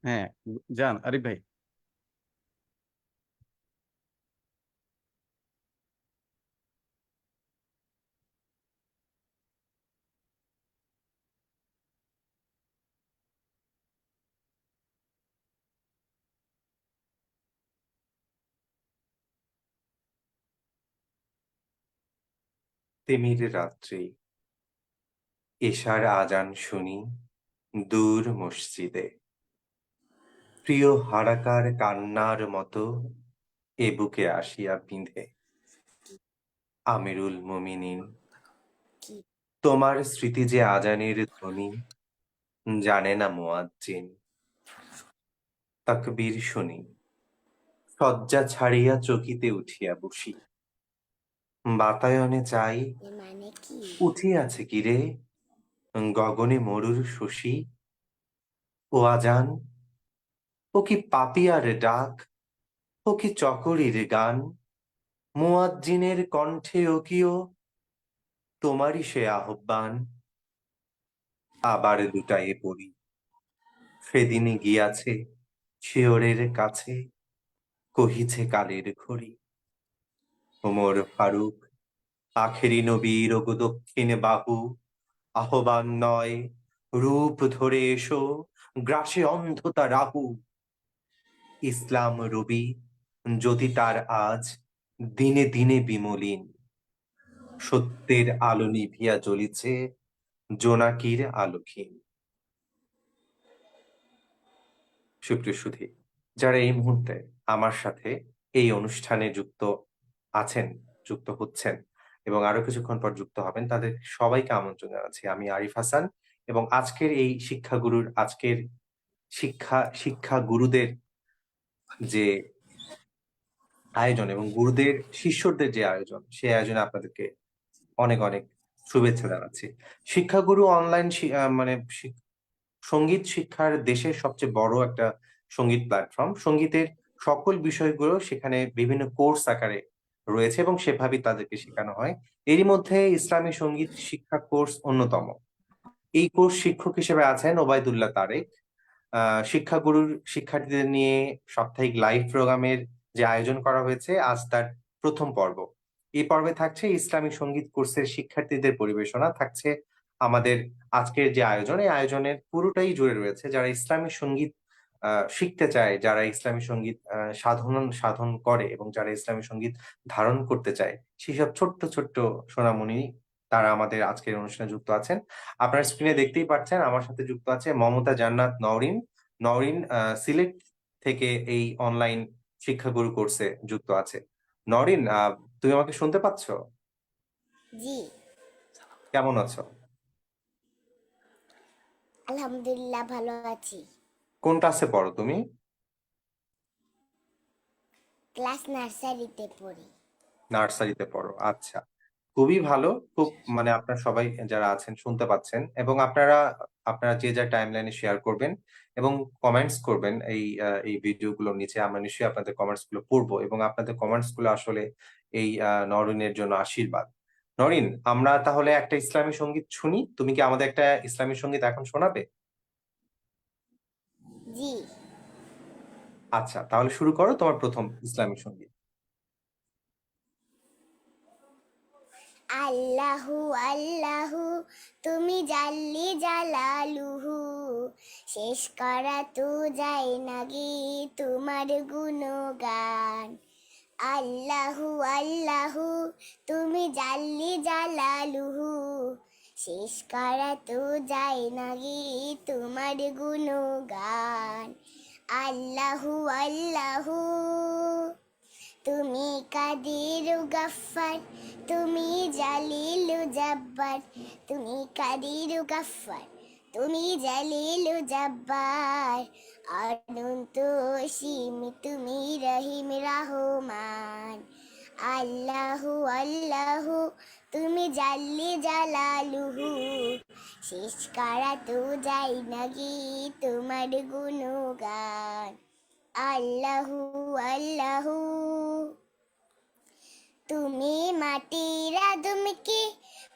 হ্যাঁ, যান আরিফ ভাই। তিমির রাত্রি, এশার আজান শুনি দূর মসজিদে। প্রিয় হারাকার কান্নার মতো এ বুকে আসিয়া বিঁধে। আমিরুল মুমিনিন, তোমার স্মৃতি যে আজানের ধ্বনি, জানে না মুয়াজ্জিন। তাকবীর শুনি, শয্যা ছাড়িয়া চকিতে উঠিয়া বসি। বাতায়নে চাই, এর মানে কি? উঠিয়াছে কি রে গগনে মরুর শশী। ও আজান, ও কি পাপিয়ার ডাক, ও কি চকরির গান। মুয়াজ্জিনের কণ্ঠে ও কিও তোমারই সে আহ্বান। আবার দুটায়ে পড়ি, সেদিনে গিয়াছে শিয়রের কাছে, কহিছে কালের ঘড়ি। ওমর ফারুক, আখেরি নবীর ওগো দক্ষিণ বাহু, আহ্বান নয়, রূপ ধরে এসো, গ্রাসে অন্ধতা রাহু। ইসলাম রবি, জ্যোতি তার আজ দিনে দিনে বিমলিন। সত্যের আলো নিভিয়া জ্বলিছে জোনাকির আলোকহীন। সুপ্রিয় সুধী, যারা এই মুহূর্তে আমার সাথে এই অনুষ্ঠানে যুক্ত আছেন, যুক্ত হচ্ছেন এবং আরো কিছুক্ষণ পর যুক্ত হবেন, তাদের সবাইকে আমন্ত্রণ জানাচ্ছি। আমি আরিফ হাসান এবং আজকের এই আজকের শিক্ষা গুরুদের যে আয়োজন এবং গুরুদের শিষ্যদের যে আয়োজন, সেই আয়োজনে আপনাদেরকে অনেক অনেক শুভেচ্ছা জানাচ্ছি। শিক্ষাগুরু অনলাইন সঙ্গীত শিক্ষার দেশের সবচেয়ে বড় একটা সঙ্গীত প্ল্যাটফর্ম। সঙ্গীতের সকল বিষয়গুলো সেখানে বিভিন্ন কোর্স আকারে রয়েছে এবং সেভাবেই তাদেরকে শেখানো হয়। এরই মধ্যে ইসলামী সঙ্গীত শিক্ষা কোর্স অন্যতম। এই কোর্স শিক্ষক হিসেবে আছেন ওবায়দুল্লাহ তারেক। শিক্ষাগুরুর শিক্ষার্থীদের নিয়ে সাপ্তাহিক লাইভ প্রোগ্রামের যে আয়োজন করা হয়েছে, আজ তার প্রথম পর্ব। এই পর্বে থাকছে ইসলামী সঙ্গীত কোর্সের শিক্ষার্থীদের পরিবেশনা, থাকছে আমাদের আজকের যে আয়োজন, এই আয়োজনের পুরোটাই জুড়ে রয়েছে যারা ইসলামী সঙ্গীত শিখতে চায়, যারা ইসলামী সঙ্গীত সাধন করে এবং যারা ইসলামী সঙ্গীত ধারণ করতে চায়, সেসব ছোট্ট ছোট্ট সোনামণি তারা আমাদের আজকের অনুষ্ঠানে যুক্ত আছেন। আপনার স্ক্রিনে দেখতেই পাচ্ছেন আমার সাথে যুক্ত আছে মমতা জান্নাত নওরিন। নওরিন সিলেট থেকে এই অনলাইন শিক্ষাগুরু কোর্সে যুক্ত আছে। নওরিন, তুমি আমাকে শুনতে পাচ্ছ? জি। কেমন আছো? আলহামদুলিল্লাহ ভালো আছি। কোন ক্লাসে পড়ো তুমি? ক্লাস নার্সারিতে পড়ি। নার্সারিতে পড়ো, আচ্ছা। খুবই ভালো। খুব মানে আপনারা সবাই যারা আছেন শুনতে পাচ্ছেন এবং আপনারা আপনারা যে যা টাইম লাইনে শেয়ার করবেন এবং কমেন্টস করবেন এই ভিডিওগুলোর নিচে। আমরা নিশ্চয়ই আপনাদের কমেন্টস গুলো পড়বো এবং আপনাদের কমেন্টস গুলো আসলে এই নরিনের জন্য আশীর্বাদ। নরিন, আমরা তাহলে একটা ইসলামী সঙ্গীত শুনি। তুমি কি আমাদের একটা ইসলামী সঙ্গীত এখন শোনাবে? জি। আচ্ছা, তাহলে শুরু করো তোমার প্রথম ইসলামী সঙ্গীত। আল্লাহু আল্লাহু, তুমি জাল্লি জালালুহু, শেষ করা তো যায় না গে তোমার গুণগান। আল্লাহু আল্লাহু, তুমি জাল্লি জালালুহু, শেষ করা তো যায় না গে তোমার গুণগান। আল্লাহু আল্লাহু, তুমি কাদির গাফফার, তুমি জালিল জাব্বার, তুমি কাদির গাফফার, তুমি জালিল জাব্বার, অনন্ত অসীম তুমি রহিম রহমান। আল্লাহু আল্লাহু, তুমি জাল্লি জালালুহু, শেষ করা তো যায় না গে তোমার গুণগান। আল্লাহু আল্লাহু, তুমি মাটির আদমকে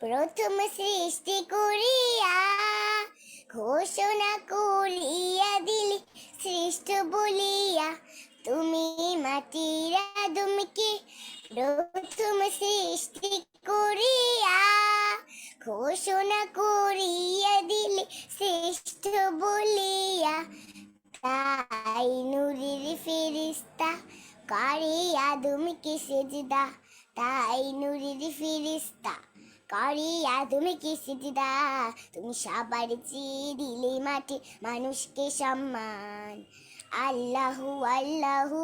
প্রথম সৃষ্টি করিয়া ঘোষণা করিয়া দিলে শ্রেষ্ঠ বলিয়া তুমি মাটির আদমকে প্রথম সৃষ্টি করিয়া ঘোষণা করিয়া দিলে শ্রেষ্ঠ বলিয়া, তাই নূরের ফেরেশতা করে আদমকে সেজদা, তাই নূরের ফেরেশতা করে আদমকে সেজদা। তুমি সবার চেয়ে দিলে মাঠে মানুষকে সম্মান। আল্লাহু আল্লাহু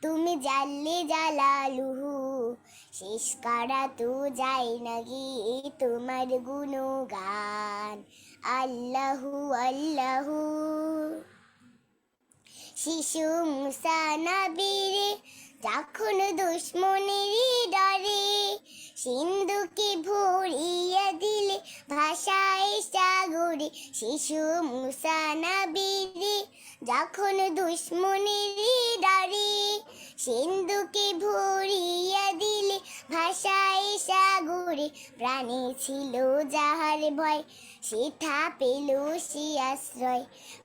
তুমি জাল্লে জালালুহু, শেষ করা তো যায় না গিয়ে তোমার গুণগান। আল্লাহু আল্লাহু। শিশু মুসা নবীরে যখন দুশ্মনেরই ডরে সিন্ধুকে ভরিয়ে দিলে ভাষায় সাগরে। শিশু মুসা নবীরে যখন দুশ্মনেরই ডরে সিন্ধুকে ভরিয়ে দিলে ভাষায় সাগরে। প্রাণে ছিল যাহার ভয় সেথা পেল সে আশ্রয়,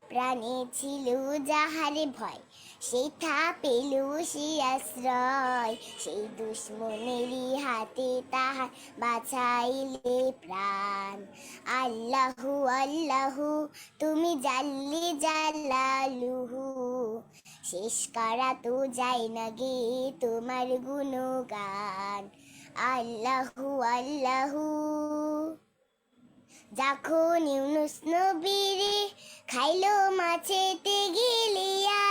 প্রাণে ছিল যাহার ভয় সেথা পেল সে আশ্রয়। সেই দুশ্মনেরই হাতে তাহার বাঁচাইলে প্রাণ। আল্লাহু আল্লাহু তুমি জাল্লে জালালুহু, শেষ করা তো যায় না গে তোমার গুণগান। আল্লাহু আল্লাহু। যখন ইউনুস নবীরে খাইলো মাছেতে গিলিয়া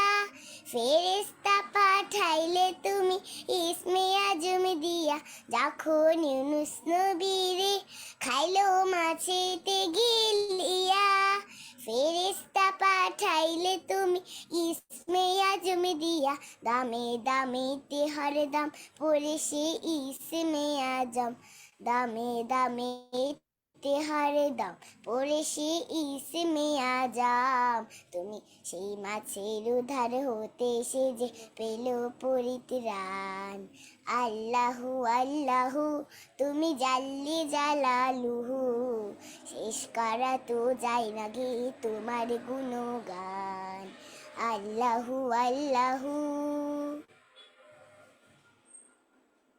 ফেরেশতা পাঠাইলে তুমি ইসমে আজম দিয়া। যখন ইউনুস নবীরে খাইলো মাছেতে গিলিয়া ফেরেশতা পাঠাইলে তুমি ইসমে আজম দিয়া। দামে দামেতে হরদম পড়ে সে ইসমে আজম, দামে দামে হরদম পড়ে সে ইসমে আজম। তুমি সেই মাছের উধার হতে সে যে পেল পরিত্রাণ। আল্লাহু আল্লাহু তুমি জাল্লে জালালুহু, শেষ করা তো যায় না গে তোমার গুণগান। আল্লাহু আল্লাহু।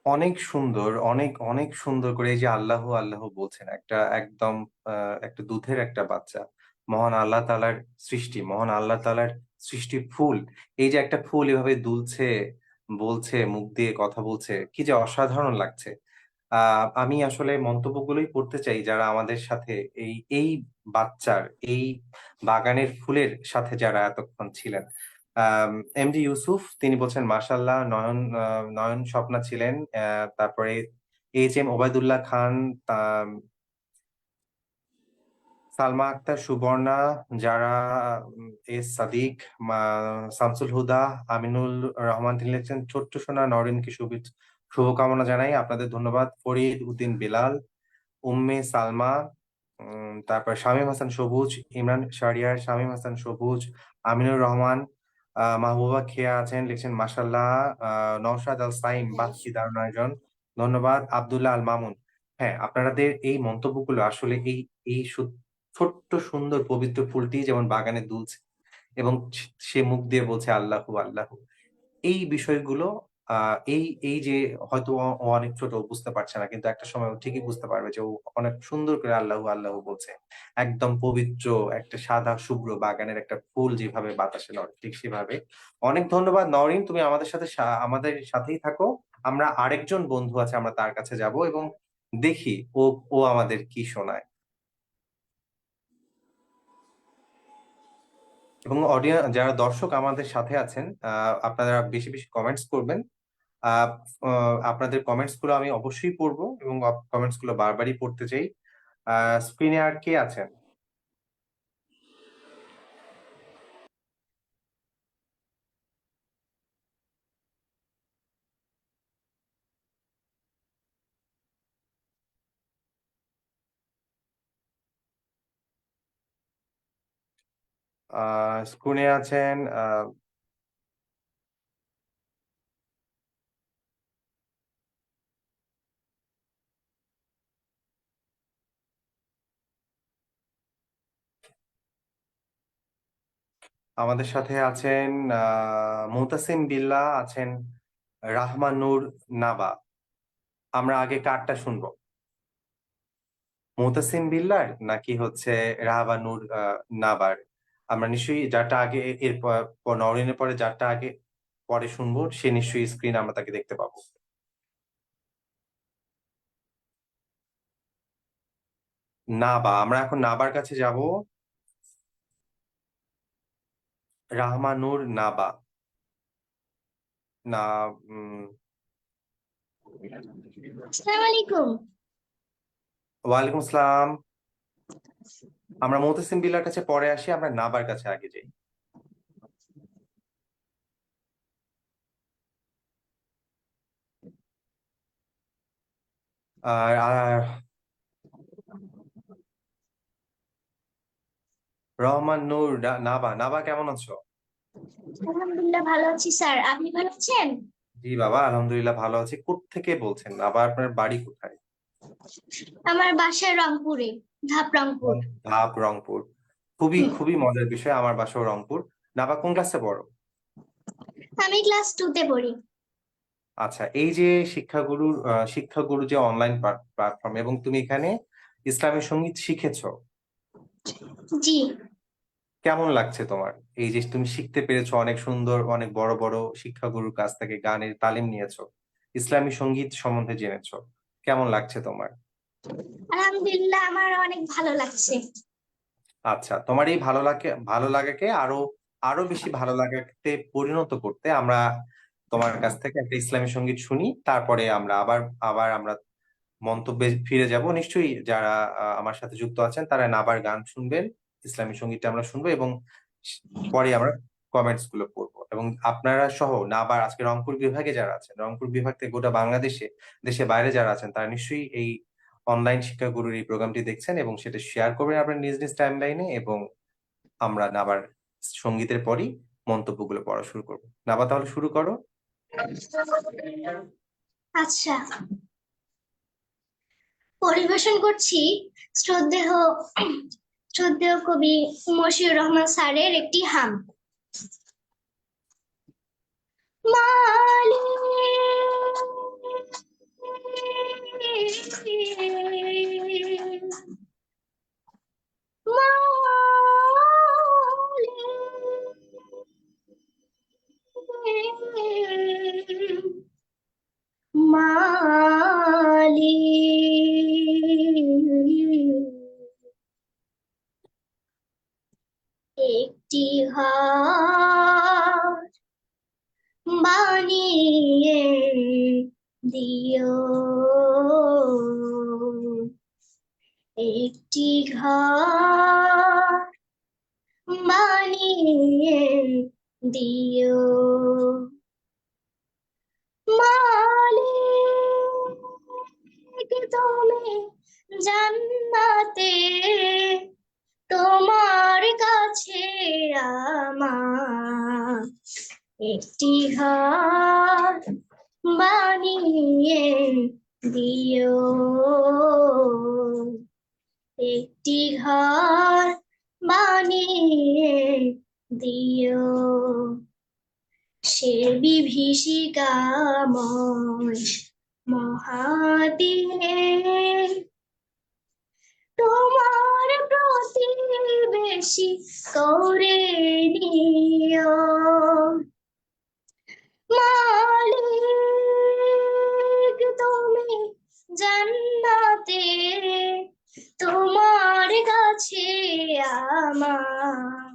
অনেক সুন্দর, অনেক অনেক সুন্দর করে এই যে আল্লাহ আল্লাহ বলছেন, একটা একদম একটা দুধের একটা বাচ্চা, মহান আল্লাহ তাআলার সৃষ্টি, মহান আল্লাহ তাআলার সৃষ্টি ফুল। এই যে একটা ফুল এভাবে দুলছে, বলছে, মুখ দিয়ে কথা বলছে, কি যে অসাধারণ লাগছে। আমি আসলে মন্তব্যগুলোই পড়তে চাই যারা আমাদের সাথে এই এই বাচ্চার, এই বাগানের ফুলের সাথে যারা এতক্ষণ ছিলেন। এমডি ইউসুফ তিনি বলছেন মাশাআল্লাহ, নয়ন স্বপ্না ছিলেন, তারপরে এইচ এম ওবায়দুল্লাহ খান, সালমা আক্তার সুবর্ণা, যারা এস সাদিক, শামসুল হুদা, আমিনুল রহমান, তিনি লিখছেন ছোট্ট সোনা নরিনকে শুভকামনা জানাই, আপনাদের ধন্যবাদ। ফরিদ উদ্দিন বিলাল, উম্মে সালমা, তারপর শামীম হাসান সবুজ, ইমরান শাহরিয়ার, শামীম হাসান সবুজ, আমিনুর রহমান, মাহবুবা খেয়া আছেন, লিখছেন মাশাল্লাহ। নওশাদ আল সাইম, বাহ কি দারুণ আয়োজন, ধন্যবাদ। আব্দুল্লাহ আল মামুন, হ্যাঁ আপনাদের এই মন্তব্যগুলো আসলে এই এই ছোট্ট সুন্দর পবিত্র ফুলটি যেমন বাগানে দুলছে এবং সে মুখ দিয়ে বলছে আল্লাহু আল্লাহু, এই বিষয়গুলো এই এই যে হয়তো ও অনেক ছোট, ও বুঝতে পারছে না, কিন্তু একটা সময় ও ঠিকই বুঝতে পারবে যে ও অনেক সুন্দর করে আল্লাহু আল্লাহু বলছে। একদম পবিত্র একটা সাদা শুভ্র বাগানের একটা ফুল যেভাবে বাতাসে নড়ে, ঠিক সেভাবে। অনেক ধন্যবাদ নওরিন, তুমি আমাদের সাথে আমাদের সাথেই থাকো। আমরা আরেকজন বন্ধু আছে, আমরা তার কাছে যাব এবং দেখি ও ও আমাদের কি শোনায়। এবং যারা দর্শক আমাদের সাথে আছেন, আপনারা বেশি বেশি কমেন্টস করবেন। আহ আপনাদের কমেন্টস গুলো আমি অবশ্যই পড়বো এবং কমেন্টস গুলো বারবারই পড়তে চাই। স্ক্রিনে আর কে আছেন? স্ক্রিনে আছেন আমাদের সাথে আছেন মুতাসিম বিল্লাহ, আছেন রাহমানুর নাবা। আমরা আগে কারটা শুনবো, মুতাসিম বিল্লার নাকি হচ্ছে রাহবানুর নাবার? আমরা নিশ্চয়ই যারটা আগে নওরিনের পরে যারটা আগে পরে শুনবো সে নিশ্চয়ই স্ক্রিন আমরা তাকে দেখতে পাবো। নাবা, আমরা এখন নাবার কাছে যাব। রাহমানুর নাবা না। আসসালামু আলাইকুম। ওয়ালাইকুম আসসালাম। আমরা মুতাসিম বিল্লার কাছে পরে আসি, আমরা নাবার কাছে আগে যাই। আর রহমান নূর নাবা, নাবা কেমন আছো? আলহামদুলিল্লাহ ভালো আছি স্যার, আপনি ভালো আছেন? জি বাবা, আলহামদুলিল্লাহ ভালো আছি। থেকে বলছেন আবার, আপনার বাড়ি কোথায়? আমার বাসা রংপুরে, রংপুর। ঢাব, রংপুর। খুবই মজার বিষয়, আমার বাসাও রংপুর। নাবা কোন ক্লাসে পড়ো? আমি ক্লাস 2 তে পড়ি। আচ্ছা, এই যে শিক্ষাগুরু যে অনলাইন প্ল্যাটফর্ম, এবং তুমি এখানে ইসলামী সঙ্গীত শিখেছো, জি। কেমন লাগছে তোমার? এই যে তুমি শিখতে পেরেছো, অনেক সুন্দর, অনেক বড় বড় শিক্ষাগুরুর কাছ থেকে গানের তালিম নিয়েছো, ইসলামী সঙ্গীত সম্বন্ধে জেনেছো, কেমন লাগছে তোমার? আলহামদুলিল্লাহ আমার অনেক ভালো লাগছে। আচ্ছা, তোমার এই ভালো লাগাকে আরো আরো বেশি ভালো লাগাতে পরিণত করতে আমরা তোমার কাছ থেকে একটা ইসলামী সঙ্গীত শুনি, তারপরে আমরা আবার আবার আমরা মন্তব্যে ফিরে যাব। নিশ্চয়ই যারা আমার সাথে যুক্ত আছেন তারা নাবার গান শুনবেন, ইসলামী সঙ্গীতটা আমরা শুনবো, এবং পরে আমরা কমেন্টস গুলো পড়বো। এবং আপনারা সহ নাবার আজকে রংপুর বিভাগে যারা আছেন, রংপুর বিভাগ থেকে গোটা বাংলাদেশে, দেশে বাইরে যারা আছেন, তারা নিশ্চয়ই এই অনলাইন শিক্ষাগুরুর এই প্রোগ্রামটি দেখছেন এবং সেটা শেয়ার করবেন আপনার নিজ নিজ টাইম লাইনে। এবং আমরা নাবার সঙ্গীতের পরই মন্তব্যগুলো পড়া শুরু করবো। নাবা, তাহলে শুরু করো। আচ্ছা, পরিবেশন করছি শ্রদ্ধেয় শ্রদ্ধেয় কবি মশিউর রহমান স্যারের একটি হাম। মালি মালি একটি ঘর বানিয়ে দিও, একটি ঘর বানিয়ে দিও মালিক, তুমি জান্নাতে তোমার কাছে আমার একটি ঘর বানিয়ে দিও, একটি ঘর বানিয়ে দিও। সে বিভীষিকাময় মহাদিনে তোমার প্রতিবেশী করে নিও মালিক, তুমি জান্নাতে তোমার কাছে আমার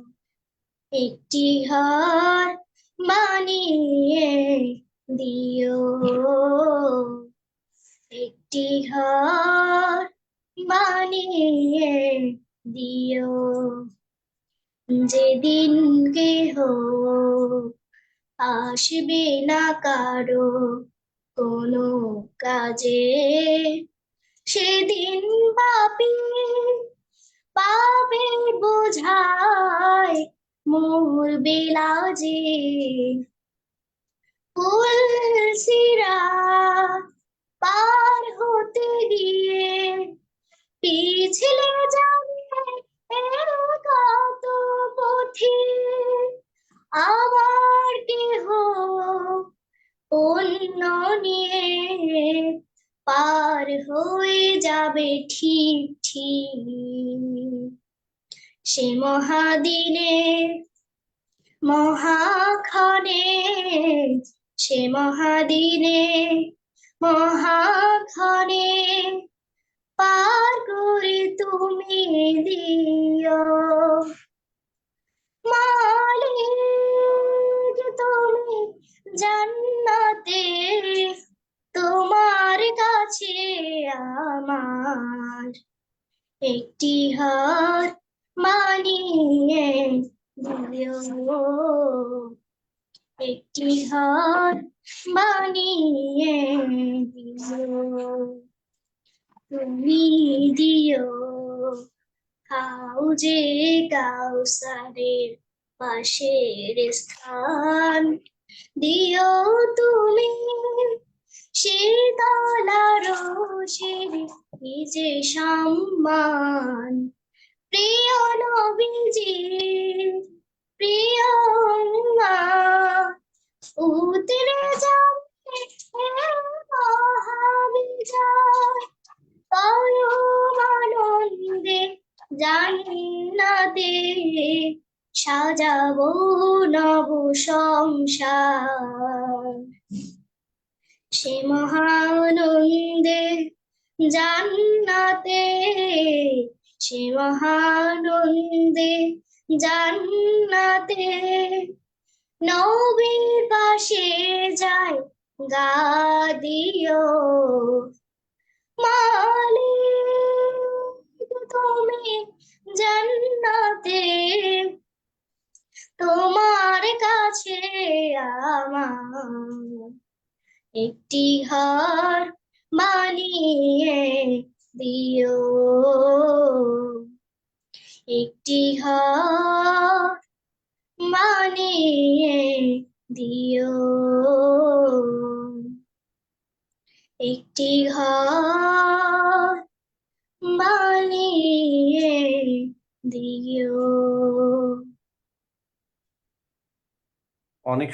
একটি ঘর বানিয়ে দিও, একটি ঘর বানিয়ে দিও। যেদিন কেহ আসবে না কারো কোনো কাজে, সেদিন পাপী পাপের বোঝায় মরবে লাজে। সিরাত পার হতে গিয়ে পিছলে যাবে একাত পথে, পার হয়ে যাবে ঠিক ঠিক সে মহাদিনে মহাক্ষণে সে মহাদিনে মহাক্ষণে পার করে তুমি দিও মালিক তুমি জান্নাতে তোমার কাছে আমার একটি হার মানিয়ে দিও একটি হার মানিয়ে দিও তুমি দিও হাউজে কাউসারের পাশের স্থান দিও তুমি শীতলার যে সম্মান প্রিয় নবীজি প্রিয় উতরে যাবে মহাবিজয় পরম আনন্দে জান্নাতে সাজাবো নব সংসার সে মহানন্দে জান্নাতে সে মহানন্দে জান্নাতে নবীর পাশে যায় গা দিও মালিক তুমি জান্নাতে তোমার কাছে আমার একটি ঘর বানিয়ে দিও একটি ঘর বানিয়ে দিও একটি ঘর বানিয়ে দিও অনেক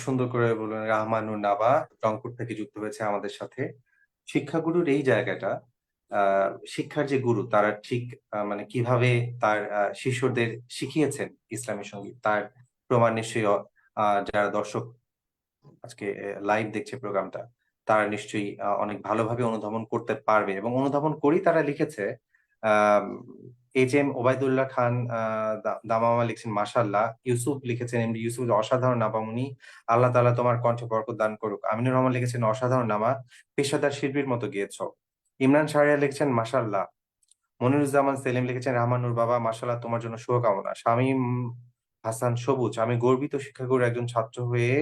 সুন্দর করে বললেন রাহমানুর নাবা রংপুর থেকে যুক্ত হয়েছে আমাদের সাথে। শিক্ষাগুরুর এই জায়গাটা, শিক্ষার যে গুরু তারা ঠিক মানে কিভাবে তার শিষ্যদের শিখিয়েছেন ইসলামী সঙ্গীত, তার প্রমাণ নিশ্চয়ই যারা দর্শক আজকে লাইভ দেখছে প্রোগ্রামটা, তারা নিশ্চয়ই অনেক ভালোভাবে অনুধাবন করতে পারবে এবং অনুধাবন করেই তারা লিখেছে। এইচ.এম. ওবায়দুল্লাহ খান দামামা লিখছেন মাশাআল্লাহ, ইউসুফ লিখেছেন এমডি ইউসুফ অসাধারণ নামামুনি, আল্লাহ তাআলা তোমার কণ্ঠে বরকত দান করুক। আমিনুর রহমান লিখেছেন অসাধারণ নামা, পেশাদার শিল্পীর মতো গেয়েছ। ইমরান শাহরিয়ার লিখেছেন মাশাআল্লাহ। মনিরুজ্জামান সেলিম লিখেছেন রহমানুর বাবা মাশাআল্লাহ, তোমার জন্য শুভকামনা। শামীম হাসান সবুজ, আমি গর্বিত শিক্ষাগুরুর একজন ছাত্র হয়ে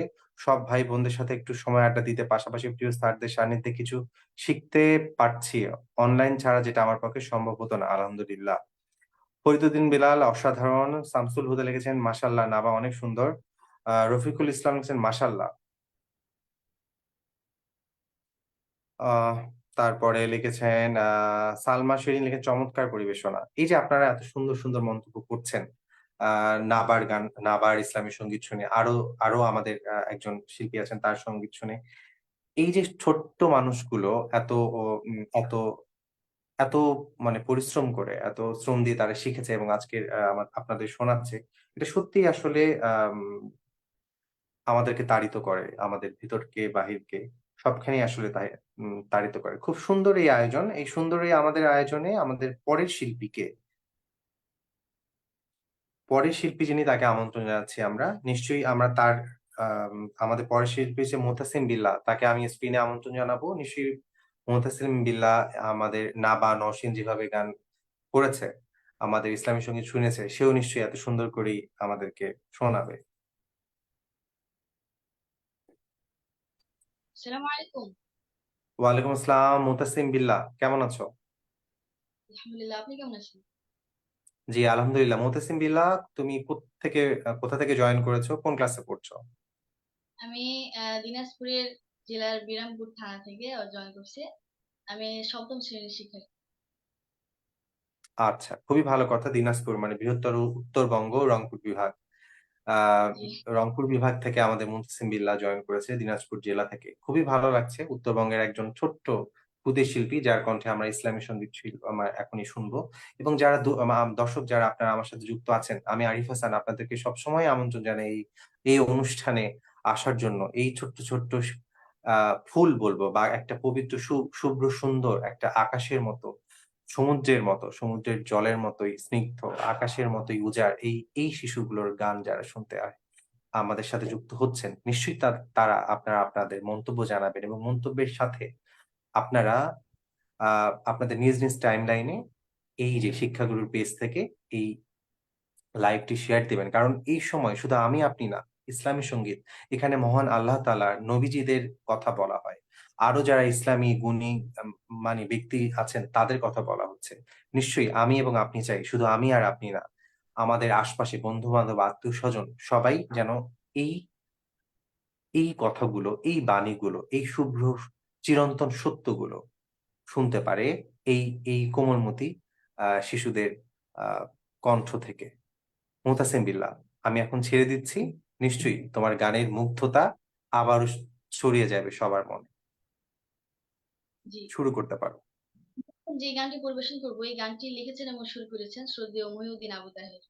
সব ভাই বোনদের সাথে একটু সময় আড্ডা দিতে, পাশাপাশি প্রিয় স্যারদের সান্নিধ্যে কিছু শিখতে পারছি। অনলাইন ছাড়া যেটা আমার পক্ষে সম্ভব হতো না, আলহামদুলিল্লাহ। ফরিদুদ্দিন বিলাল অসাধারণ। শামসুল হুদা লিখেছেন মাশাআল্লাহ নাবা অনেক সুন্দর। রফিকুল ইসলাম লিখেছেন মাশাআল্লাহ। তারপরে লিখেছেন সালমা শিরিন লিখেন চমৎকার পরিবেশনা। এই যে আপনারা এত সুন্দর সুন্দর মন্তব্য করছেন নাবার গান, নাবার ইসলামী সঙ্গীত শুনে, আরো আরো আমাদের একজন শিল্পী আছেন তার সঙ্গীত শুনে, এই যে ছোট্ট মানুষগুলো এত এত এত মানে পরিশ্রম করে, এত শ্রম দিয়ে তারা শিখেছে এবং আজকে আপনাদের শোনাচ্ছে, এটা সত্যি আসলে আমাদেরকে তাড়িত করে, আমাদের ভিতরকে বাহিরকে সবখানেই আসলে তাড়িত করে। খুব সুন্দর এই আয়োজন, এই সুন্দর এই আমাদের আয়োজনে আমাদের পরের শিল্পী যিনি তাকে আমন্ত্রণ জানাচ্ছি আমরা। নিশ্চয়ই আমরা তার আমাদের পরের শিল্পী যে মুহতাসিম বিল্লাহ, তাকে আমি স্ক্রিনে আমন্ত্রণ জানাবো। নিশ্চয়ই মুহতাসিম বিল্লাহ আমাদের নাবা নওশীন যেভাবে গান করেছে, আমাদের ইসলামী সঙ্গীত শুনেছে, সেও নিশ্চয়ই এত সুন্দর করেই আমাদেরকে শোনাবে। আসসালামু আলাইকুম। ওয়ালাইকুম আসসালাম। মুহতাসিম বিল্লাহ, কেমন আছো? আলহামদুলিল্লাহ, আপনি কেমন আছেন? জি আলহামদুলিল্লাহ। মুহতাসিম বিল্লাহ, তুমি কোথা থেকে জয়েন করেছো, কোন ক্লাসে পড়ছো? আমি দিনাজপুরের জেলার বিরামপুর থানা থেকে জয়েন করছি। আমি 7ম শ্রেণীর শিক্ষার্থী। আচ্ছা, খুবই ভালো কথা। দিনাজপুর মানে বৃহত্তর উত্তরবঙ্গ, রংপুর বিভাগ। জি। রংপুর বিভাগ থেকে আমাদের মুহতাসিম বিল্লাহ জয়েন করেছে দিনাজপুর জেলা থেকে। খুবই ভালো লাগছে উত্তরবঙ্গের একজন ছোট্ট খুদে শিল্পী যার কণ্ঠে আমরা ইসলামী সঙ্গীত আমরা এখনই শুনবো। এবং যারা দর্শক যারা আপনারা আমার সাথে যুক্ত আছেন, আমি আরিফ হাসান আপনাদেরকে সবসময় আমন্ত্রণ জানাই এই অনুষ্ঠানে আসার জন্য। এই ছোট্ট ছোট্ট ফুল বলবো বা একটা পবিত্র শুভ্র সুন্দর একটা আকাশের মতো, সমুদ্রের মতো, সমুদ্রের জলের মতোই স্নিগ্ধ, আকাশের মতোই উজাড় এই শিশুগুলোর গান যারা শুনতে আমাদের সাথে যুক্ত হচ্ছেন, নিশ্চয়ই তারা আপনারা আপনাদের মন্তব্য জানাবেন এবং মন্তব্যের সাথে আপনারা আপনাদের নিজ নিজ টাইমলাইনে এই যে শিক্ষাগুরুর পেজ থেকে এই লাইভটি শেয়ার দিবেন। কারণ এই সময় শুধু আমি আপনি না, ইসলামী সঙ্গীত এখানে মহান আল্লাহ তাআলার নবীজিদের কথা বলা হয়। আরো যারা ইসলামী গুণী মানে ব্যক্তি আছেন তাদের কথা বলা হচ্ছে। নিশ্চয়ই আমি এবং আপনি চাই শুধু আমি আর আপনি না, আমাদের আশপাশে বন্ধু-বান্ধব, আত্মীয়-স্বজন সবাই যেন এই এই কথাগুলো, এই বাণীগুলো, এই শুভ্র চিরন্তন সত্যগুলো শুনতে পারে এই এই কোমলমতি শিশুদের কণ্ঠ থেকে। মুহতাসিম বিল্লাহ, আমি এখন ছেড়ে দিচ্ছি। নিশ্চয়ই তোমার গানের মুগ্ধতা আবারও ছড়িয়ে যাবে সবার মনে। জি, শুরু করতে পারো। যে গানটি পরিবেশন করব এই গানটি লিখেছেন এবং সুর করেছেন শ্রদ্ধেয় মহিউদ্দিন আবু তাহের।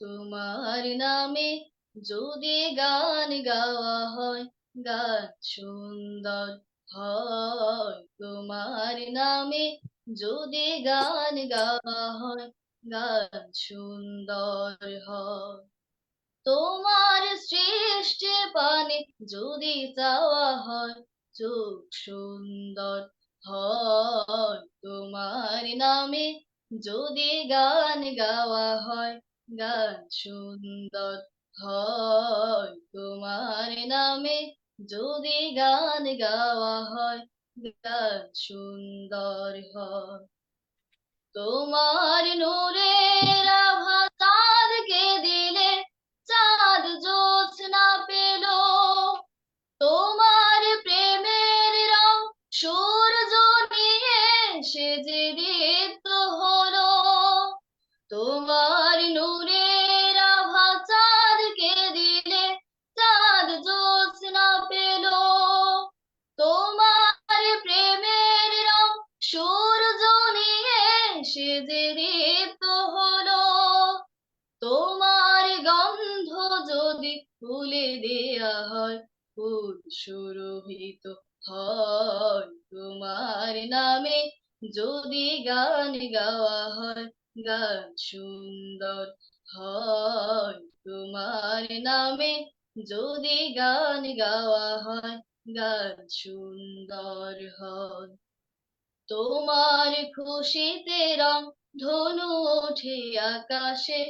তোমার নামে যদি গান গাওয়া হয়, গান সুন্দর হয়। তোমার নামে যদি গান গাওয়া হয়, গান সুন্দর হয়। তোমার সৃষ্টি পানে যদি চাওয়া হয়, চোখ সুন্দর হয়। তোমার নামে যদি গান গাওয়া হয়, গান সুন্দর হয়। তোমার নামে যদি গান গাওয়া হয়, গান সুন্দর হয়। তোমার নূরের আভা চাঁদকে দিলে, চাঁদ জ্যোৎস্না পেল। তোমার প্রেমের রং সূর্য নিয়ে সে যে দীপ্ত হলো। তোমার নূরের আভা চাঁদকে দিলে, চাঁদ জ্যোৎস্না পেল। তোমার প্রেমের রং সূর্য নিয়ে সে যে দীপ্ত হলো। তোমার গন্ধ যদি ফুলে দেয়া হয়, ফুল সুরভিত হয়। তোমার নামে যদি গান গাওয়া হয়, গান সুন্দর হয়। তোমার নামে যদি গান গাওয়া হয়, গান সুন্দর হয়। তোমার খুশিতে রং ধনু ওঠে আকাশে,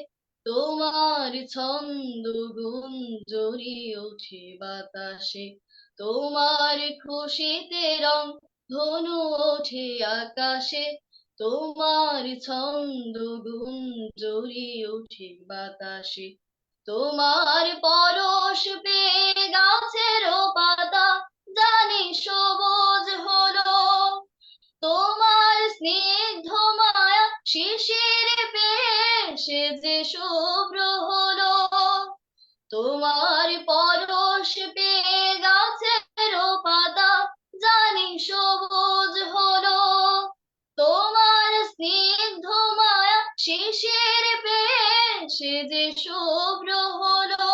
তোমার ছন্দ গুঞ্জরি ওঠে বাতাসে। তোমার খুশিতে রং ধনু ওঠে আকাশে, তোমার ছন্দ গুঞ্জরি ওঠে বাতাসে। তোমার পরশ পেয়ে গাছেরও পাতা জানি সবুজ হলো। তোমার স্নিগ্ধ মায়া শিশির পেয়ে সে যে শুভ্র হলো। তোমার পরশ পেয়ে গাছের পাতা জানি সবুজ হলো। তোমার স্নিগ্ধ মায়া শিশির পেয়ে সে যে শুভ্র হলো।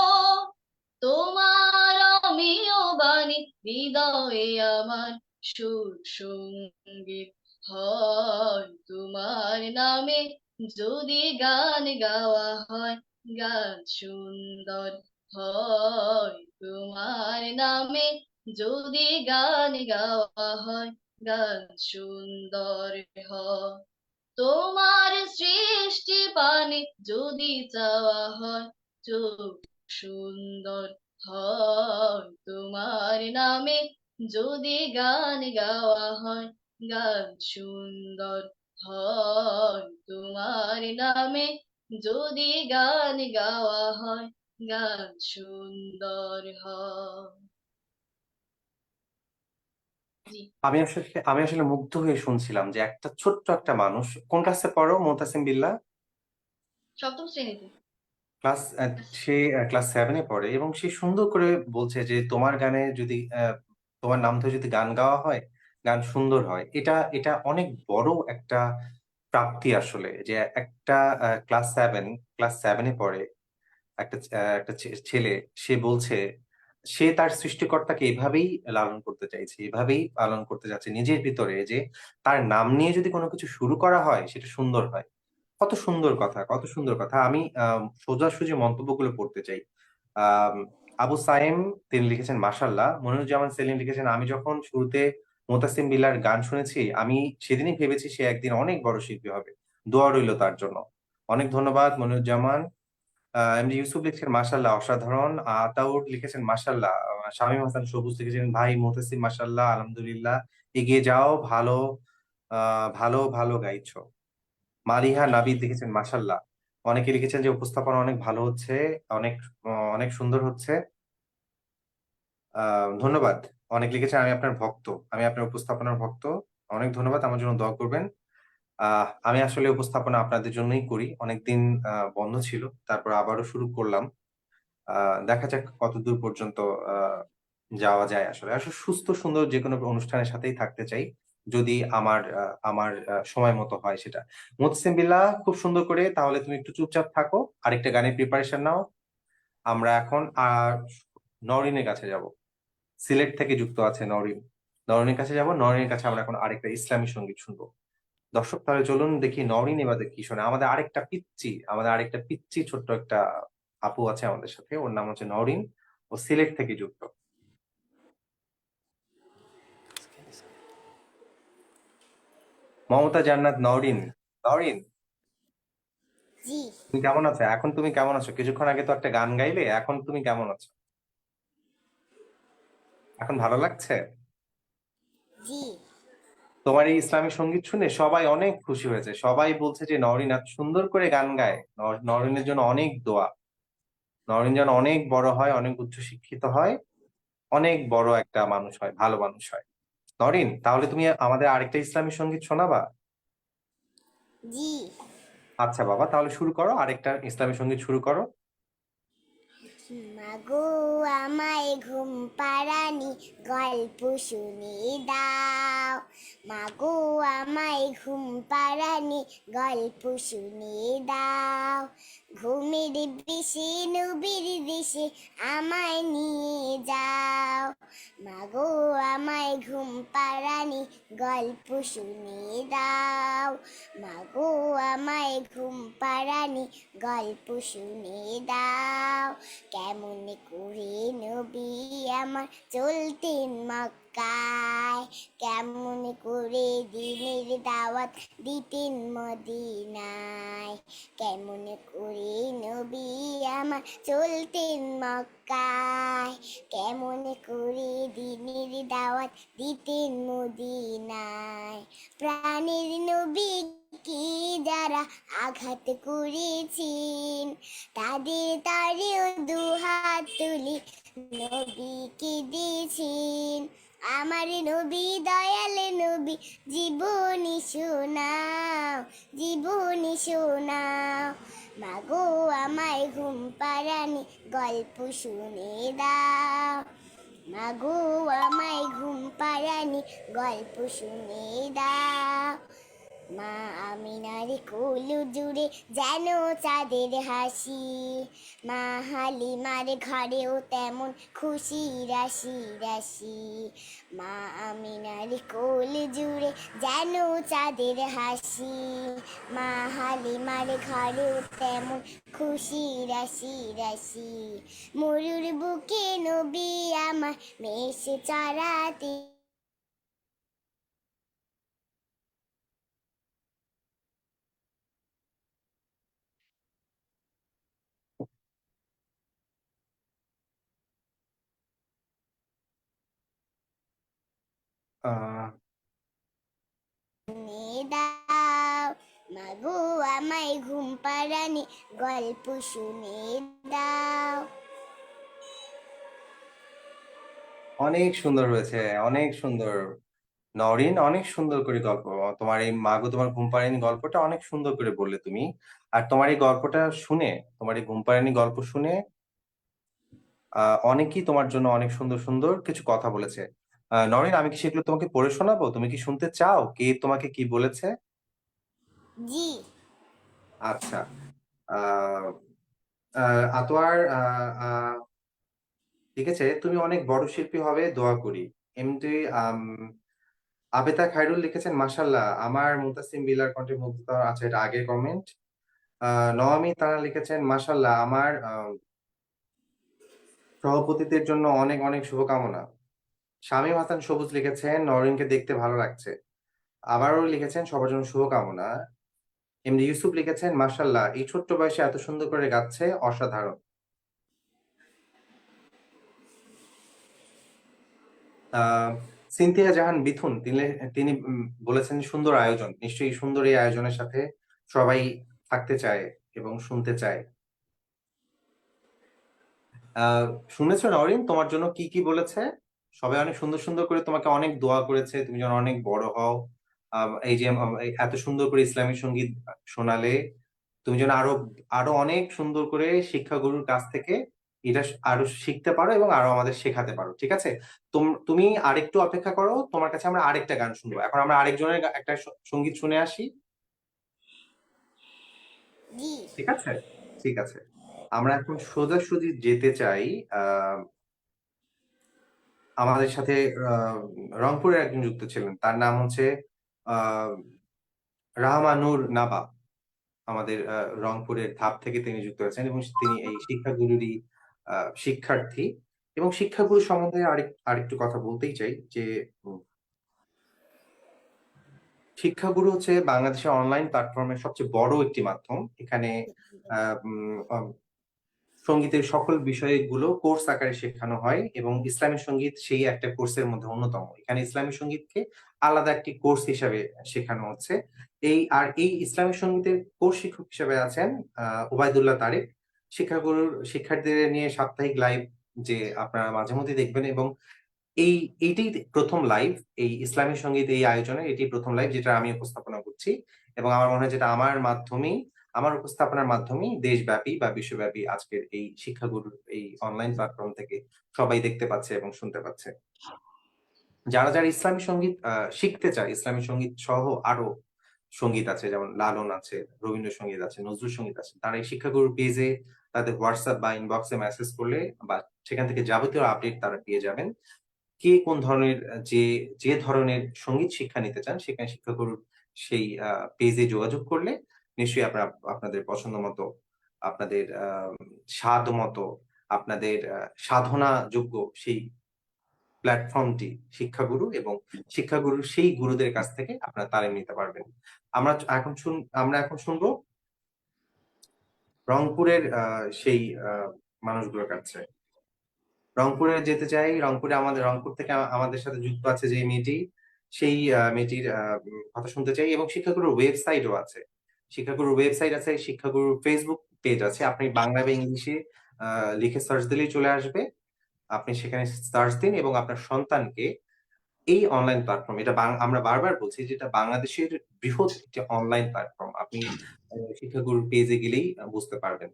তোমার আমিও বাণী হৃদয়ে আমার সুর সঙ্গীত হয়। তোমার নামে যদি গান গাওয়া হয়, গান সুন্দর হয়। তোমার নামে যদি গান গাওয়া হয়, গান সুন্দর হয়। তোমার সৃষ্টি পানে যদি চাওয়া হয়, চোখ সুন্দর হয়। তোমার নামে যদি গান গাওয়া হয়, গান সুন্দর হয়। তোমার নামে যদি গান গাওয়া হয়, গান সুন্দর হয়। জি, আমি আসলে মুগ্ধ হয়ে শুনছিলাম যে একটা ছোট্ট একটা মানুষ। কোন ক্লাসে পড়ো মুহতাসিম বিল্লাহ? সপ্তম শ্রেণীতে। ক্লাস সে ক্লাস 7 এ পড়ে এবং সে সুন্দর করে বলছে যে তোমার গানে যদি তোমার নাম ধরে যদি গান গাওয়া হয়, গান সুন্দর হয়। এটা অনেক বড় একটা প্রাপ্তি আসলে যে একটা ক্লাস 7 এ পড়ে একটা ছেলে সে বলছে সে তার সৃষ্টিকর্তাকে এভাবেই লালন করতে চাইছে, এভাবেই পালন করতে যাচ্ছে নিজের ভিতরে যে তার নাম নিয়ে যদি কোনো কিছু শুরু করা হয় সেটা সুন্দর হয়। কত সুন্দর কথা, কত সুন্দর কথা। আমি সোজাসুজি মন্তব্যগুলো পড়তে চাই। আম আবু সায়েম তিনি লিখেছেন মাশাআল্লাহ। মনিরুজ্জামান সেলিম লিখেছেন আমি যখন শুরুতে মুতাসিম বিল্লাহর গান শুনেছি, আমি সেদিনই ভেবেছি সে একদিন অনেক বড় শিল্পী হবে। দোয়া রইল তার জন্য। অনেক ধন্যবাদ মনিরুজ্জামান। এমডি ইউসুফ লিখছেন মাশাআল্লাহ অসাধারণ। আতাউর লিখেছেন মাশাআল্লাহ। শামীম হাসান সবুজ লিখেছেন ভাই মুতাসিম মাশাআল্লাহ আলহামদুলিল্লাহ। এগিয়ে যাও ভালো গাইছো। মালিহা নাবিদ লিখেছেন মাশাআল্লাহ। অনেকে লিখেছেন যে উপস্থাপনা অনেক ভালো হচ্ছে, অনেক অনেক সুন্দর হচ্ছে। ধন্যবাদ। অনেক লিখেছেন আমি আপনার ভক্ত। আমি আপনার উপস্থাপনার ভক্ত। অনেক ধন্যবাদ। আমার জন্য দোয়া করবেন। আমি আসলে উপস্থাপনা আপনাদের জন্যই করি। অনেকদিন বন্ধ ছিল। তারপর আবারও শুরু করলাম। আ দেখা যাক কতদূর পর্যন্ত আ যাওয়া যায় আসলে। আসলে সুস্থ সুন্দর যেকোনো অনুষ্ঠানের সাথেই থাকতে চাই। যদি আমার সময় মতো হয় সেটা। মুহসিন বিল্লাহ খুব সুন্দর করে তাহলে তুমি একটু চুপচাপ থাকো। আরেকটা গানের প্রিপারেশন নাও। আমরা এখন নওরিনের কাছে যাব। সিলেট থেকে যুক্ত আছে নওরিন। নওরিনের কাছে যাব। নওরিনের কাছে আমরা এখন আরেকটা ইসলামী সংগীত শুনবো। দর্শক তাহলে চলুন দেখি নওরিন এবারে কি শোনে। আমাদের আরেকটা পিচ্চি ছোট্ট একটা আপু আছে আমাদের সাথে। ওর নাম হচ্ছে নওরিন। ও সিলেট থেকে যুক্ত। মমতা জান্নাত নওরিন। নওরিন, জি তুমি কেমন আছো? এখন তুমি কেমন আছো? কিছুক্ষণ আগে তো একটা গান গাইলে। এখন তুমি কেমন আছো? এখন ভালো লাগছে? জি তোমার এই ইসলামী সঙ্গীত শুনে সবাই অনেক খুশি হয়েছে। সবাই বলছে যে নওরিন এত সুন্দর করে গান গায়। নওরিনের জন্য অনেক দোয়া। নওরিন যেন অনেক বড় হয়, অনেক উচ্চ শিক্ষিত হয়, অনেক বড় একটা মানুষ হয়, ভালো মানুষ হয়। নরিন, তাহলে তুমি আমাদের আরেকটা ইসলামী সঙ্গীত শোনাবা? জি আচ্ছা বাবা, তাহলে শুরু করো। আরেকটা ইসলামী সঙ্গীত শুরু করো। মাগো আমায় ঘুম পাড়ানি গল্প শুনি দাও। মাগো আমায় ঘুম পাড়ানি গল্প শুনি দাও। ঘুমের বেশি নবীর দেশে আমায় নিয়ে যাও। মাগো আমায় ঘুম পাড়ানি গল্প শুনি দাও। মাগো আমায় ঘুম পাড়ানি গল্প শুনে দাও। কেমন করে নবী আমার চলতেন মক্কায়। কেমন করে দিনের দাওয়াত দিতেন মদিনায়। কেমন করে নবী আমার চলতেন মক্কায়। কেমন করে দিনের দাওয়াত দিতেন মদিনায়। প্রাণের নবী কি যারা আঘাত করেছেন, তাদের তারেও দুহাত তুলে নবীকে দিয়েছেন। আমার নবী দয়াল নবী জীবনী শোনাও, জীবনী শোনাও। মাগো আমায় ঘুম পাড়ানি গল্প শুনে দাও। মাগো আমায় ঘুম পাড়ানি গল্প শুনে দাও। মা আমিনার কোল জুড়ে যেন চাঁদের হাসি। মা হালিমার ঘরেও তেমন খুশি রাশি রাশি। মা আমিনার কোল জুড়ে যেন চাঁদের হাসি। মা হালিমার ঘরেও তেমন খুশি রাশি রাশি। মরুর বুকে নবী আমার মেষ চড়াতে। আহ শুনে দাও। মাগো আমায় ঘুম পাড়ানি গল্প শুনে দাও। অনেক সুন্দর হয়েছে, অনেক সুন্দর। নরিন, অনেক সুন্দর করে গল্প। তোমার এই মাগো তোমার ঘুম পাড়ানি গল্পটা অনেক সুন্দর করে বললে তুমি। আর তোমার এই গল্পটা শুনে, তোমার এই ঘুম পাড়ানি গল্প শুনে অনেকেই তোমার জন্য অনেক সুন্দর সুন্দর কিছু কথা বলেছে। নরিন, আমি কি সেগুলো তোমাকে পড়ে শোনাবো? তুমি কি শুনতে চাও কে তোমাকে কি বলেছে? জি। আচ্ছা। আহ আতোয়ার, ঠিক আছে, তুমি অনেক বড় শিল্পী হবে, দোয়া করি। এমডি আবেদা খায়রুল লিখেছেন, মাশাল্লাহ আমার মুতাসিম বিলার কণ্ঠে মুগ্ধতা। আচ্ছা, এটা আগের কমেন্ট। নওয়ামি তারা লিখেছেন, মাশাল্লাহ আমার সভাপতিদের জন্য অনেক অনেক শুভকামনা। শামীম হাসান সবুজ লিখেছেন, নরিনকে দেখতে ভালো লাগছে। আবারও লিখেছেন, সবার জন্য শুভকামনা। এমডি ইউসুফ লিখেছেন, মাশাল্লাহ এই ছোট্ট বয়সে এত সুন্দর করে গাচ্ছে, অসাধারণ। আহ সিনথিয়া জাহান বিথুন, তিনি তিনি বলেছেন, সুন্দর আয়োজন, নিশ্চয়ই সুন্দর এই আয়োজনের সাথে সবাই থাকতে চায় এবং শুনতে চায়। আহ শুনেছো নরিন তোমার জন্য কি কি বলেছে? সবাই অনেক সুন্দর সুন্দর করে তোমাকে অনেক দোয়া করেছে, তুমি যেন অনেক বড় হও। এই যে এই এত সুন্দর করে ইসলামী সঙ্গীত শোনালে, তুমি যেন আরো আরো অনেক সুন্দর করে শিক্ষাগুরুর কাছ থেকে এটা আরো শিখতে পারো এবং আরো আমাদের শেখাতে পারো, ঠিক আছে? তুমি আরেকটু অপেক্ষা করো, তোমার কাছে আমরা আরেকটা গান শুনবো। এখন আমরা আরেকজনের একটা সঙ্গীত শুনে আসি, জি। ঠিক আছে? ঠিক আছে, আমরা এখন সোজাসুজি যেতে চাই। আহ আমাদের সাথে আহ রংপুরের একজন যুক্ত ছিলেন, তার নাম হচ্ছে আহ রাহমানুর নাবা। আমাদের রংপুরের ধাপ থেকে তিনি যুক্ত হয়েছেন এবং তিনি এই শিক্ষাগুরুরই শিক্ষার্থী। এবং শিক্ষাগুরু সম্বন্ধে আরেকটু কথা বলতেই চাই যে শিক্ষাগুরু হচ্ছে বাংলাদেশের অনলাইন প্ল্যাটফর্মের সবচেয়ে বড় একটি মাধ্যম। এখানে আহ উম, আহ, সঙ্গীতের সকল বিষয়গুলো কোর্স আকারে শেখানো হয় এবং ইসলামী সঙ্গীত সেই একটা কোর্সের মধ্যে অন্যতম। এখানে ইসলামী সঙ্গীতকে আলাদা একটি কোর্স হিসাবে শেখানো হচ্ছে। এই ইসলামী সঙ্গীতের কোর্স শিক্ষক হিসেবে আছেন ওবায়দুল্লাহ তারেক। শিক্ষার্থীদের নিয়ে সাপ্তাহিক লাইভ যে আপনারা মাঝে মধ্যে দেখবেন, এবং এইটাই প্রথম লাইভ, এই ইসলামী সঙ্গীত এই আয়োজনে এটি প্রথম লাইভ যেটা আমি উপস্থাপনা করছি। এবং আমার মনে হয় যেটা আমার উপস্থাপনার মাধ্যমেই দেশব্যাপী বা বিশ্বব্যাপী আজকের এই শিক্ষাগুরুর এই অনলাইন প্ল্যাটফর্ম থেকে সবাই দেখতে পাচ্ছে এবং শুনতে পাচ্ছে। যারা যারা ইসলামী সঙ্গীত শিখতে চায়, ইসলামী সঙ্গীত সহ আরো সঙ্গীত আছে, যেমন লালন আছে, রবীন্দ্রসঙ্গীত আছে, নজরুল সঙ্গীত আছে, তারা এই শিক্ষাগুরুর পেজে তাদের হোয়াটসঅ্যাপ বা ইনবক্সে মেসেজ করলে বা সেখান থেকে যাবতীয় আপডেট তারা পেয়ে যাবেন। কে কোন ধরনের যে যে ধরনের সঙ্গীত শিক্ষা নিতে চান, সেখানে শিক্ষাগুরুর সেই পেজে যোগাযোগ করলে নিশ্চয়ই আপনারা আপনাদের পছন্দ মতো, আপনাদের স্বাদ মতো, আপনাদের সাধনা যোগ্য সেই প্ল্যাটফর্মটি শিক্ষাগুরু এবং শিক্ষাগুরুর সেই গুরুদের কাছ থেকে আপনারা তালিম নিতে পারবেন। আমরা এখন শুনবো রংপুরের সেই মানুষগুলোর কাছে। রংপুরে যেতে চাই। রংপুর থেকে আমাদের সাথে যুক্ত আছে যে মেয়েটি, সেই মেয়েটির কথা শুনতে চাই। এবং শিক্ষাগুরুর ওয়েবসাইটও আছে, শিক্ষাগুরুর ওয়েবসাইট আছে, শিক্ষাগুরুর ফেসবুক পেজ আছে। আপনি বাংলা বা ইংলিশে লিখে সার্চ দিলেই চলে আসবে। আপনি সেখানে সার্চ দিন এবং আপনার সন্তানকে এই অনলাইন প্ল্যাটফর্ম, এটা আমরা বারবার বলছি যেটা বাংলাদেশের বৃহৎ একটি অনলাইন প্ল্যাটফর্ম। আপনি শিক্ষাগুরুর পেজে গেলেই বুঝতে পারবেন।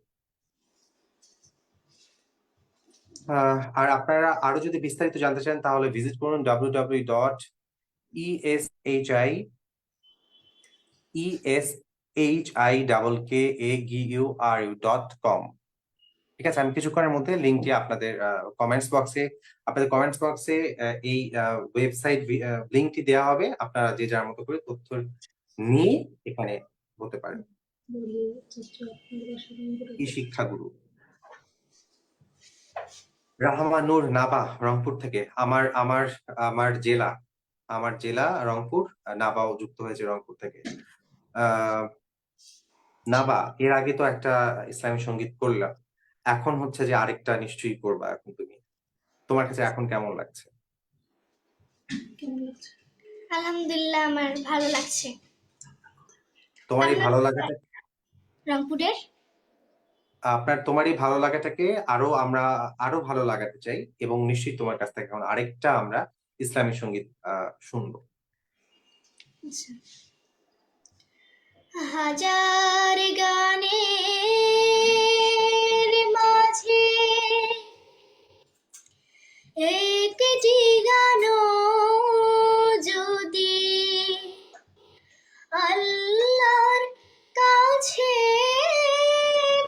আর আপনারা আরো যদি বিস্তারিত জানতে চান তাহলে ভিজিট করুন www.eshikagu.com। ঠিক আছে, আমি কিছুক্ষণের মধ্যে লিঙ্কটি আপনাদের কমেন্টস বক্সে এই ওয়েবসাইট লিঙ্কটি দেওয়া হবে। আপনারা যে যার মতো করে তথ্য নিয়ে এখানে বলতে পারেন। ই শিক্ষাগুরু রাহমানুর নাবা, রংপুর থেকে। আমার আমার আমার জেলা রংপুর, নাবাও যুক্ত হয়েছে রংপুর থেকে। নাবা, এর আগে তো একটা ইসলামী সঙ্গীত করলাম, এখন হচ্ছে যে আরেকটা নিশ্চয়ই করবা। এখন তোমার কাছে এখন কেমন লাগছে? আলহামদুলিল্লাহ, আমার ভালো লাগছে। তোমার এই ভালো লাগাটা, রংপুরের তোমার এই ভালো লাগাটাকে আমরা আরো ভালো লাগাতে চাই এবং নিশ্চয়ই তোমার কাছ থেকে এখন আরেকটা আমরা ইসলামী সঙ্গীত শুনবো। আচ্ছা। হাজার গানের মাঝে একটি গানও যদি আল্লাহর কাছে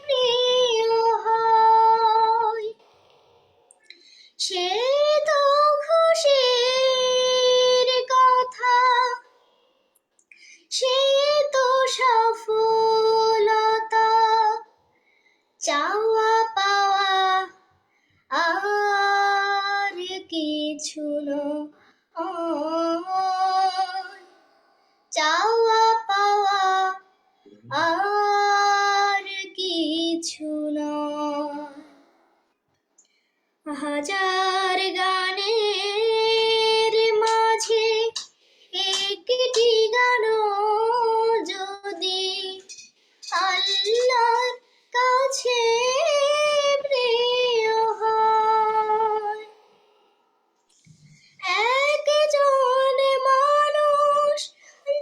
প্রিয় হয়, সে তো খুশির কথা, সে তো সফলতা। চাওয়া পাওয়া আর কিছু নয়, চাওয়া পাওয়া আর কিছু নয়। হাজার গানের মাঝে একটি গানও যদি আল্লাহর কাছে প্রিয় হয়, একজন মানুষ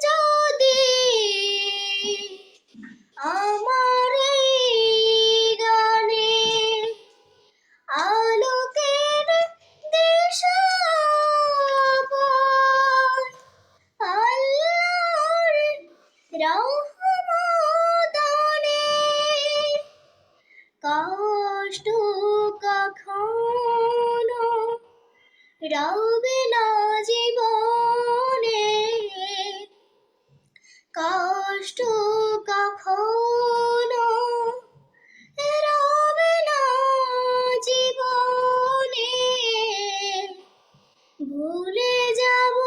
যদি আমার এই গানে আলোকের দিশা পায়, আল্লাহর রহমতে কষ্ট কখনো রবে না জীবনে, কষ্ট কখনো রবে না জীবনে। ভুলে যাব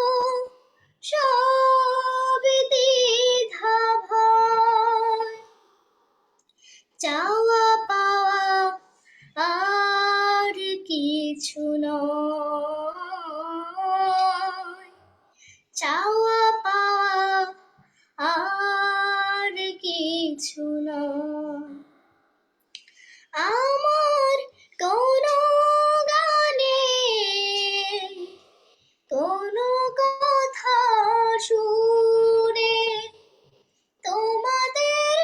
সব দ্বিধা ভয়, চাওয়া পাওয়া আর কিছু নয়, চাওয়া পাওয়া আর কিছু নয়। আমার কোনো গানে কোনো কথা সুরে তোমাদের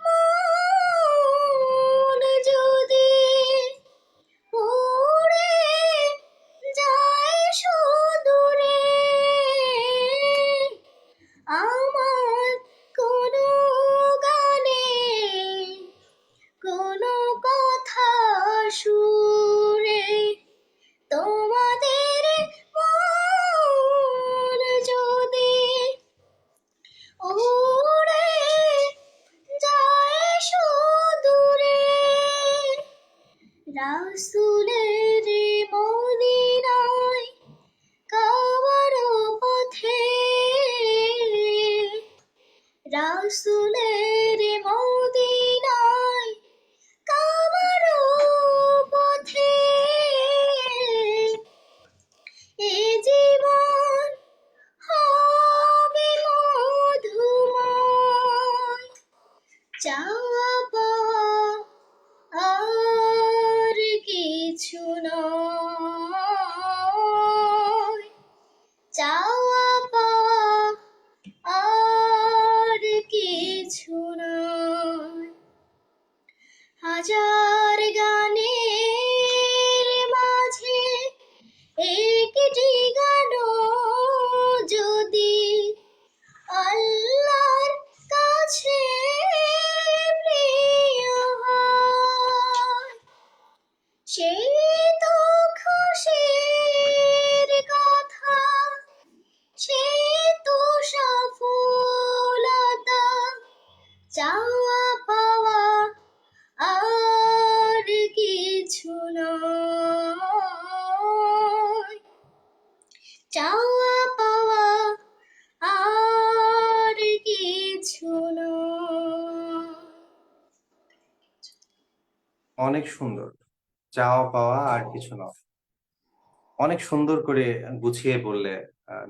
মন যদি উড়ে যায় সুদূরে, আমার কোনো গানে কোনো কথা সুরে তোমাদের মন যদি উড়ে যায় সুদূরে, রাসূলের মদিনায় কাবার পথে, রাসূলের মদিনায় কাবার পথে, এ জীবন হবে মধুময়, চাওয়া পাওয়া আর কিছু নয়, চাওয়া পাওয়া আর কিছু নয়। হাজার গানের মাঝে একটি গানও যদি আল্লাহর কাছে প্রিয় হয়, সেই তো খুশির কথা, সেই তো সফলতা। চাওয়া পাওয়া আর কিছু নয়, চাওয়া পাওয়া আর কিছু নয়। অনেক সুন্দর। চাওয়া পাওয়া আর কিছু নয়। অনেক সুন্দর করে গুছিয়ে বললে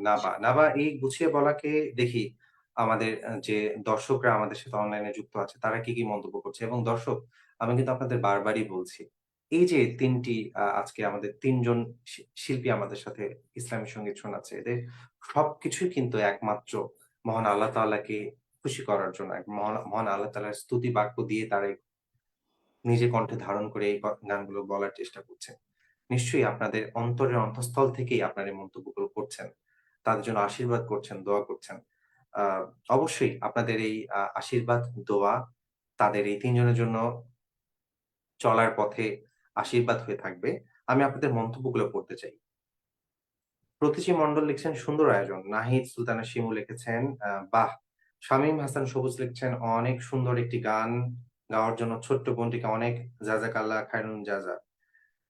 নাবা। নাবা, এই গুছিয়ে বলাকে দেখি আমাদের যে দর্শকরা আমাদের সাথে অনলাইনে যুক্ত আছে তারা কি মন্তব্য করছে। এবং দর্শক, আমি কিন্তু আপনাদের বারবারই বলছি, এই যে ৩ টি আজকে আমাদের ৩ জন শিল্পী আমাদের সাথে ইসলামী সংগীত শোনাচ্ছে, এদের সবকিছুই কিন্তু একমাত্র মহান আল্লাহ তাআলাকে খুশি করার জন্য মহান মহান আল্লাহ তাআলার স্তুতি বাক্য দিয়ে তারা নিজের কণ্ঠে ধারণ করে এই গানগুলো বলার চেষ্টা করছেন। নিশ্চয়ই আপনাদের অন্তরের অন্তঃস্থল থেকেই আপনারা এই মন্তব্যগুলো করছেন। তাদের জন্য আশীর্বাদ করছেন, দোয়া করছেন। আ অবশ্যই আপনাদের এই আশীর্বাদ, দোয়া তাদের এই ৩ জনের জন্য চলার পথে আশীর্বাদ হয়ে থাকবে। আমি আপনাদের মন্তব্যগুলো পড়তে চাই। প্রতিচি মন্ডল লিখছেন সুন্দর আয়োজন। নাহিদ সুলতানা শিমু লিখেছেন বাহ! শামীম হাসান সবুজ লিখছেন অনেক সুন্দর একটি গান গাওয়ার জন্য ছোট্ট বোনটিকে অনেক জাযাকাল্লাহ খায়রুন জাযা।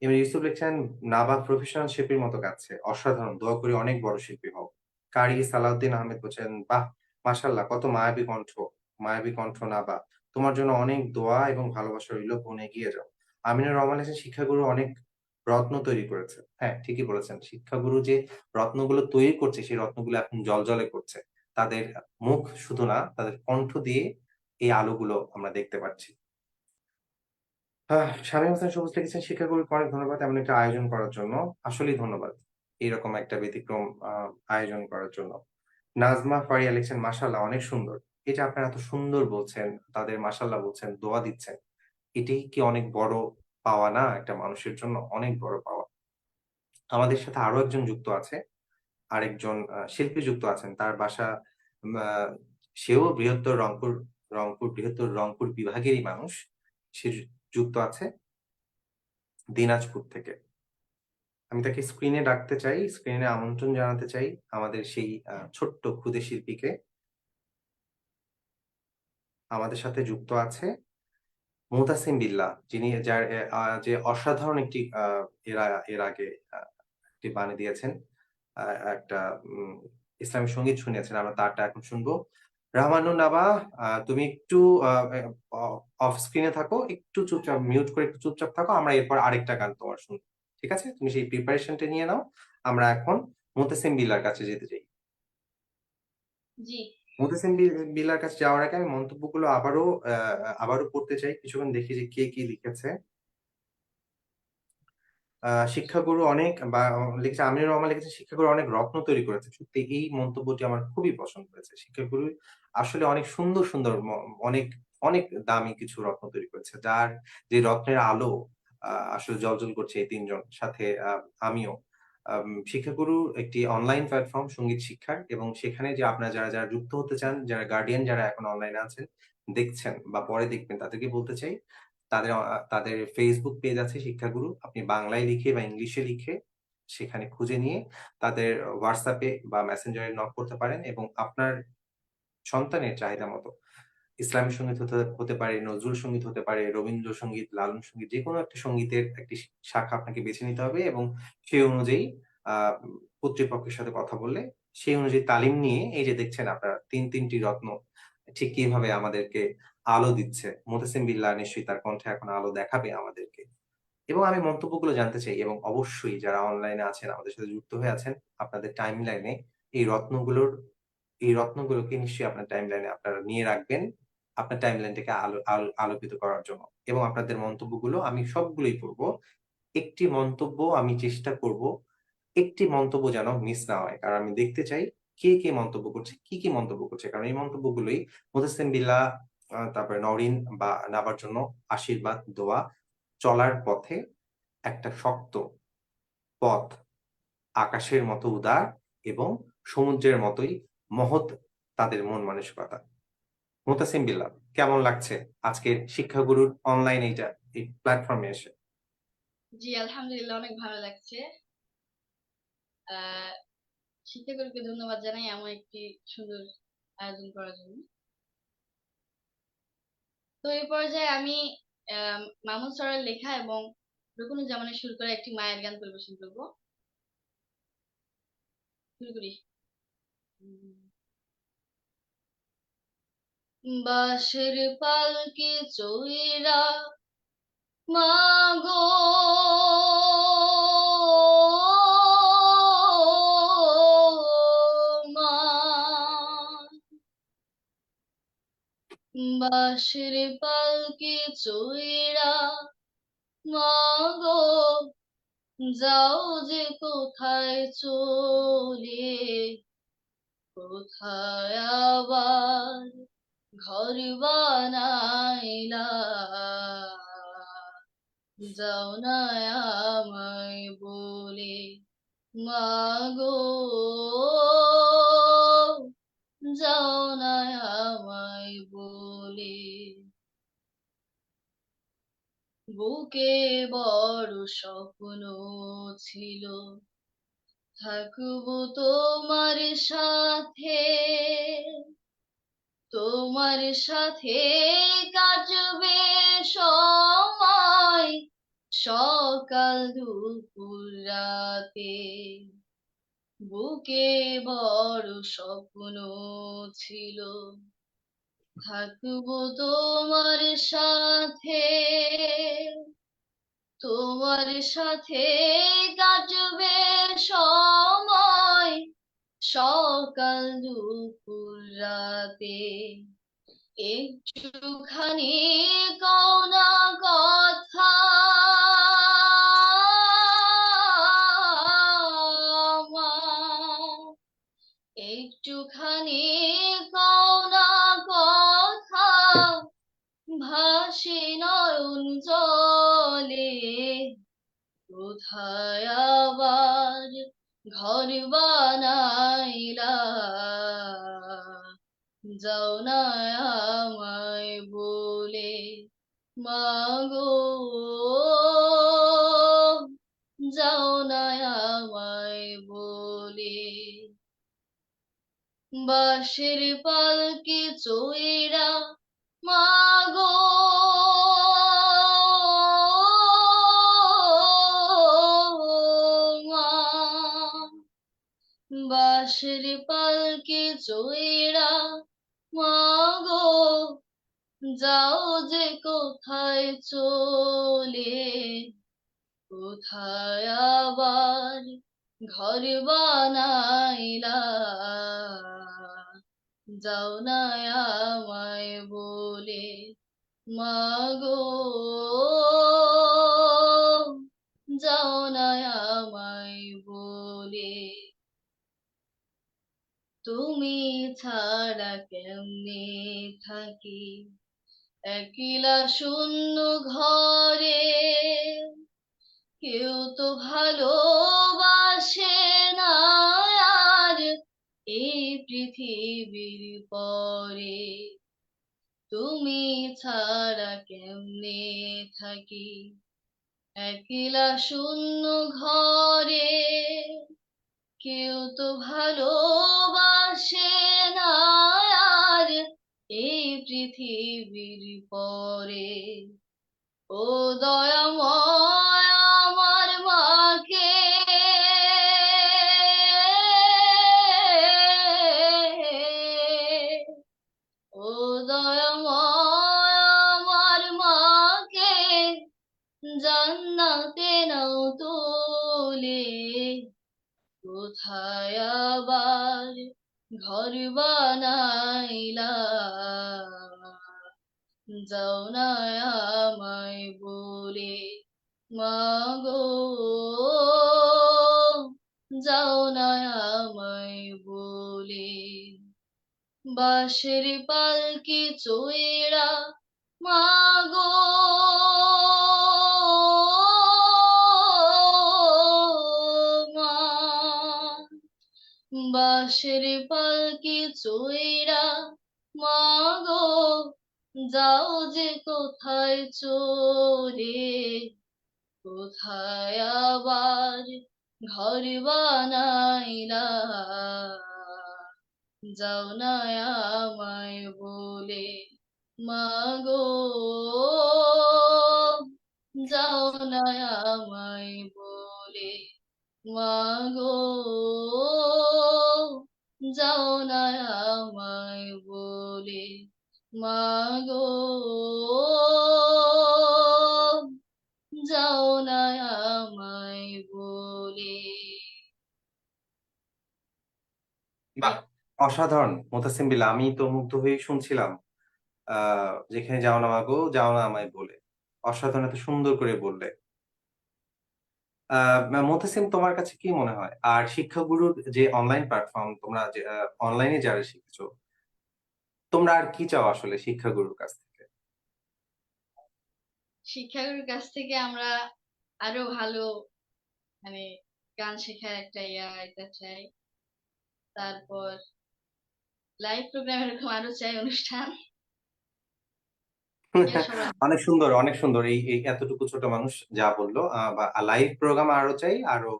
এমনি ইউসুফ লিখছেন নাবাহ প্রফেশনাল শিল্পীর মতো গাচ্ছে। অসাধারণ। দোয়া করি অনেক বড় শিল্পী হও। কারি সালাউদ্দিন আহমেদ বলছেন বাহ! মাশাআল্লাহ কত মায়াবী কণ্ঠ, মায়াবী কণ্ঠ নাবা। তোমার জন্য অনেক দোয়া এবং ভালোবাসা রইল। বোন এগিয়ে যাও। আমিনুর রহমান লিখছেন শিক্ষাগুরু অনেক রত্ন তৈরি করেছে। হ্যাঁ, ঠিকই বলেছেন। শিক্ষাগুরু যে রত্নগুলো তৈরি করছে সেই রত্নগুলো এখন জ্বলজ্বলে করছে। তাদের মুখ শুধু না, তাদের কণ্ঠ দিয়ে এই আলোগুলো আমরা দেখতে পাচ্ছি। শামীম হাসান সবুজ লিখেছেন, "শিক্ষাগুরুকে অনেক ধন্যবাদ এমন একটা আয়োজন করার জন্য। আসলেই ধন্যবাদ। এরকম একটা ব্যতিক্রম আয়োজন করার জন্য।" নাজমা ফারিয়া লিখছেন, "মাশাআল্লাহ অনেক সুন্দর।" এই যে আপনারা এত সুন্দর বলছেন, তাদের মাশাআল্লাহ বলছেন, দোয়া দিচ্ছেন। এটাই কি অনেক বড় পাওয়া না একটা মানুষের জন্য? অনেক বড় পাওয়া। আমাদের সাথে আরো একজন যুক্ত আছে। আরেকজন শিল্পী যুক্ত আছেন। তার বাসা মা সেও রংপুর বৃহত্তর রংপুর বিভাগেরই মানুষ। সে যুক্ত আছে দিনাজপুর থেকে। আমি তাকে স্ক্রিনে ডাকতে চাই, স্ক্রিনে আমন্ত্রণ জানাতে চাই আমাদের সেই ছোট্ট ক্ষুদে শিল্পীকে। আমাদের সাথে যুক্ত আছে মুতাসিম বিল্লাহ, যিনি যার যে অসাধারণ একটি এর আগে আ একটি বাণী দিয়েছেন। আ একটা উম ইসলামিক সংগীত শুনিয়েছেন। আমরা তারটা এখন শুনবো। রাহমানুন নাবা তুমি একটু আ এ অ অফ স্ক্রিনে থাকো। একটু চুপচাপ মিউট করে একটু চুপচাপ থাকো। আমরা এরপর আরেকটা গান তোমার শুনবো। ঠিক আছে? তুমি সেই প্রিপারেশন টা নিয়ে নাও। আমরা এখন মুতাসিম বিল্লাহর কাছে যেতে চাই। জি, মুতাসিম বিল্লাহর কাছে যাওয়ার আগে আমি মন্তব্যগুলো আবারও পড়তে চাই। কিছুক্ষণ দেখি যে কে কি লিখেছে। শিক্ষাগুরু অনেক বা লিখেছে আমিনুর রহমান লিখেছে, "শিক্ষাগুরু অনেক রত্ন তৈরি করেছে।" সত্যি এই মন্তব্যটি আমার খুবই পছন্দ হয়েছে। শিক্ষাগুরু আসলে অনেক সুন্দর, সুন্দর অনেক, অনেক দামি কিছু রত্ন তৈরি করেছে। যার যে রত্নের আলো আসলে জ্বলজ্বল করছে এই ৩ জন। সাথে আমিও। শিক্ষাগুরু একটি অনলাইন প্ল্যাটফর্ম সঙ্গীত শিক্ষার এবং সেখানে যে আপনারা যারা যুক্ত হতে চান, যারা গার্ডিয়ান যারা এখন অনলাইনে আছেন, দেখছেন বা পরে দেখবেন তাদেরকে বলতে চাই তাদের Facebook পেজ আছে শিক্ষাগুরু। আপনি বাংলায় লিখে বা ইংলিশে লিখে সেখানে খুঁজে নিয়ে তাদের WhatsApp এ বা Messenger এ নক করতে পারেন এবং আপনার সন্তানের চাহিদা মতো ইসলামী সঙ্গীত হতে পারে, নজরুল সঙ্গীত হতে পারে, রবীন্দ্রসঙ্গীত, লালন সঙ্গীত যেকোনো একটা সঙ্গীতের একটি শাখা আপনাকে বেছে নিতে হবে এবং সেই অনুযায়ী আ কর্তৃপক্ষের সাথে কথা বললে সেই অনুযায়ী তালিম নিয়ে এই যে দেখছেন আপনারা ৩ টি রত্ন ঠিক কিভাবে আমাদেরকে আলো দিচ্ছে। মুতাসিম বিল্লাহ নিশ্চয়ই তার কণ্ঠে এখন আলো দেখাবে আমাদেরকে। এবং আমি মন্তব্যগুলো জানতে চাই এবং অবশ্যই যারা অনলাইনে আছেন, আমাদের সাথে যুক্ত হয়ে আছেন, আপনাদের টাইমলাইনে এই রত্নগুলোর এই রত্নগুলোকে নিশ্চয়ই আপনার টাইমলাইনে আপনারা নিয়ে রাখবেন। আপনার টাইমলাইনটাকে আলোকিত করার জন্য। এবং আপনাদের মন্তব্যগুলো আমি সবগুলোই পড়ব। একটি মন্তব্য আমি চেষ্টা করব, একটি মন্তব্য যেন মিস না হয়। কারণ আমি দেখতে চাই কে মন্তব্য করছে, কি মন্তব্য করছে। কারণ এই মন্তব্যগুলোই মুতাসিম বিল্লাহ তারপরে নওরিন বা নাবার জন্য আশীর্বাদ, দোয়া চলার পথে একটা শক্ত পথ, আকাশের মতো উদার এবং সমুদ্রের মতোই মহৎ তাদের মন মানসিকতা। মুতাসিম বিল্লাহ কেমন লাগছে আজকের শিক্ষাগুরুর অনলাইন এই প্ল্যাটফর্মে এসে? জি আলহামদুলিল্লাহ অনেক ভালো লাগছে। আ শিক্ষাগুরুকে ধন্যবাদ জানাই এমন একটি সুন্দর আয়োজন করার জন্য। তো এই পর্যায়ে আমি মামুন স্যারের লেখা এবং রুকনুজ্জামানের সুর করা একটি মায়ের গান পরিবেশন করব। শুরু করি। বাঁশের পালকি চইরা মাগো মা, বাঁশের পালকি চইরা মাগো যাও যে কোথায় চলে কোথায় আবার ঘর বানাইলা, যাও না আমায় বলে মাগো, যাও না আমায় বলে। বুকে বড় স্বপ্ন ছিল, থাকবো তোমার সাথে, তোমার সাথে কাটবে সময়, সকাল দুপুর রাতে। বুকে বড় স্বপ্ন ছিল, থাকবো তোমার সাথে, তোমার সাথে কাটবে সময়, সকাল দুপুর রাতে। একটুখানি কও না কথা আমার, একটুখানি কও না কথা, ভাসি নয়ন জলে। কোথায় আবার ঘর বানাইলা, যাও না আমায় বলে মাগো, যাও না আমায় বলে। বাঁশের পালকি চইরা মাগো, মা, বাঁশের পালকি চইরা মাগো, যাও যে কোথায় চলে। কোথায় আবার ঘর বানাইলা, যাও না আমায় বলে মাগো, যাও না আমায় বলে। তুমি ছাড়া কেমনে থাকি একলা শূন্য ঘরে, কেউ তো ভালোবাসে না আর এই পৃথিবীর পরে। তুমি ছাড়া কেমনে থাকি একলা শূন্য ঘরে, কেউ তো ভালোবাসে না আর এই পৃথিবীর পরে। ও দয়াময় আমার মাকে ও দয়াময় আমার মাকে জান্নাতে নাও তোলে। কোথায় আবার ঘর বানাইলা, যাও না আমায় বলে মাগো, যাও না আমায় বলে। বাঁশের পালকি চইরা মাগো, মা, বাঁশের পালকি চইরা মাগো, যাও যে কোথায় চলে। কোথায় আবার ঘর বানাইলা, যাও না আমায় বলে মাগো, যাও না আমায় বলে মাগো, যাও না আমায় বলে মাগো, যাও না আমায় বলে। বাহ, অসাধারণ মোতাসিম বিল্লাহ, আমি তো মুগ্ধ হয়ে শুনছিলাম। যেখানে যাও না মাগো, যাও না আমায় বলে, অসাধারণ, এত সুন্দর করে বললে। মুতাসিম, তোমার কাছে কি মনে হয়? আর শিক্ষাগুরুর যে অনলাইন প্ল্যাটফর্ম, তোমরা যে অনলাইনে যারা শিখছো, তোমরা আর কি চাও আসলে শিক্ষাগুরুর কাছ থেকে? শিক্ষাগুরুর কাছ থেকে আমরা আরো ভালো মানে গান শেখার একটা এটা চাই। তারপর লাইভ প্রোগ্রাম এরকম আরো চাই অনুষ্ঠান। সবার অনেক সুন্দর, অনেক সুন্দর। এই এতটুকু ছোট মানুষ যা বললো, বা লাইভ প্রোগ্রাম আরো চাই, আরো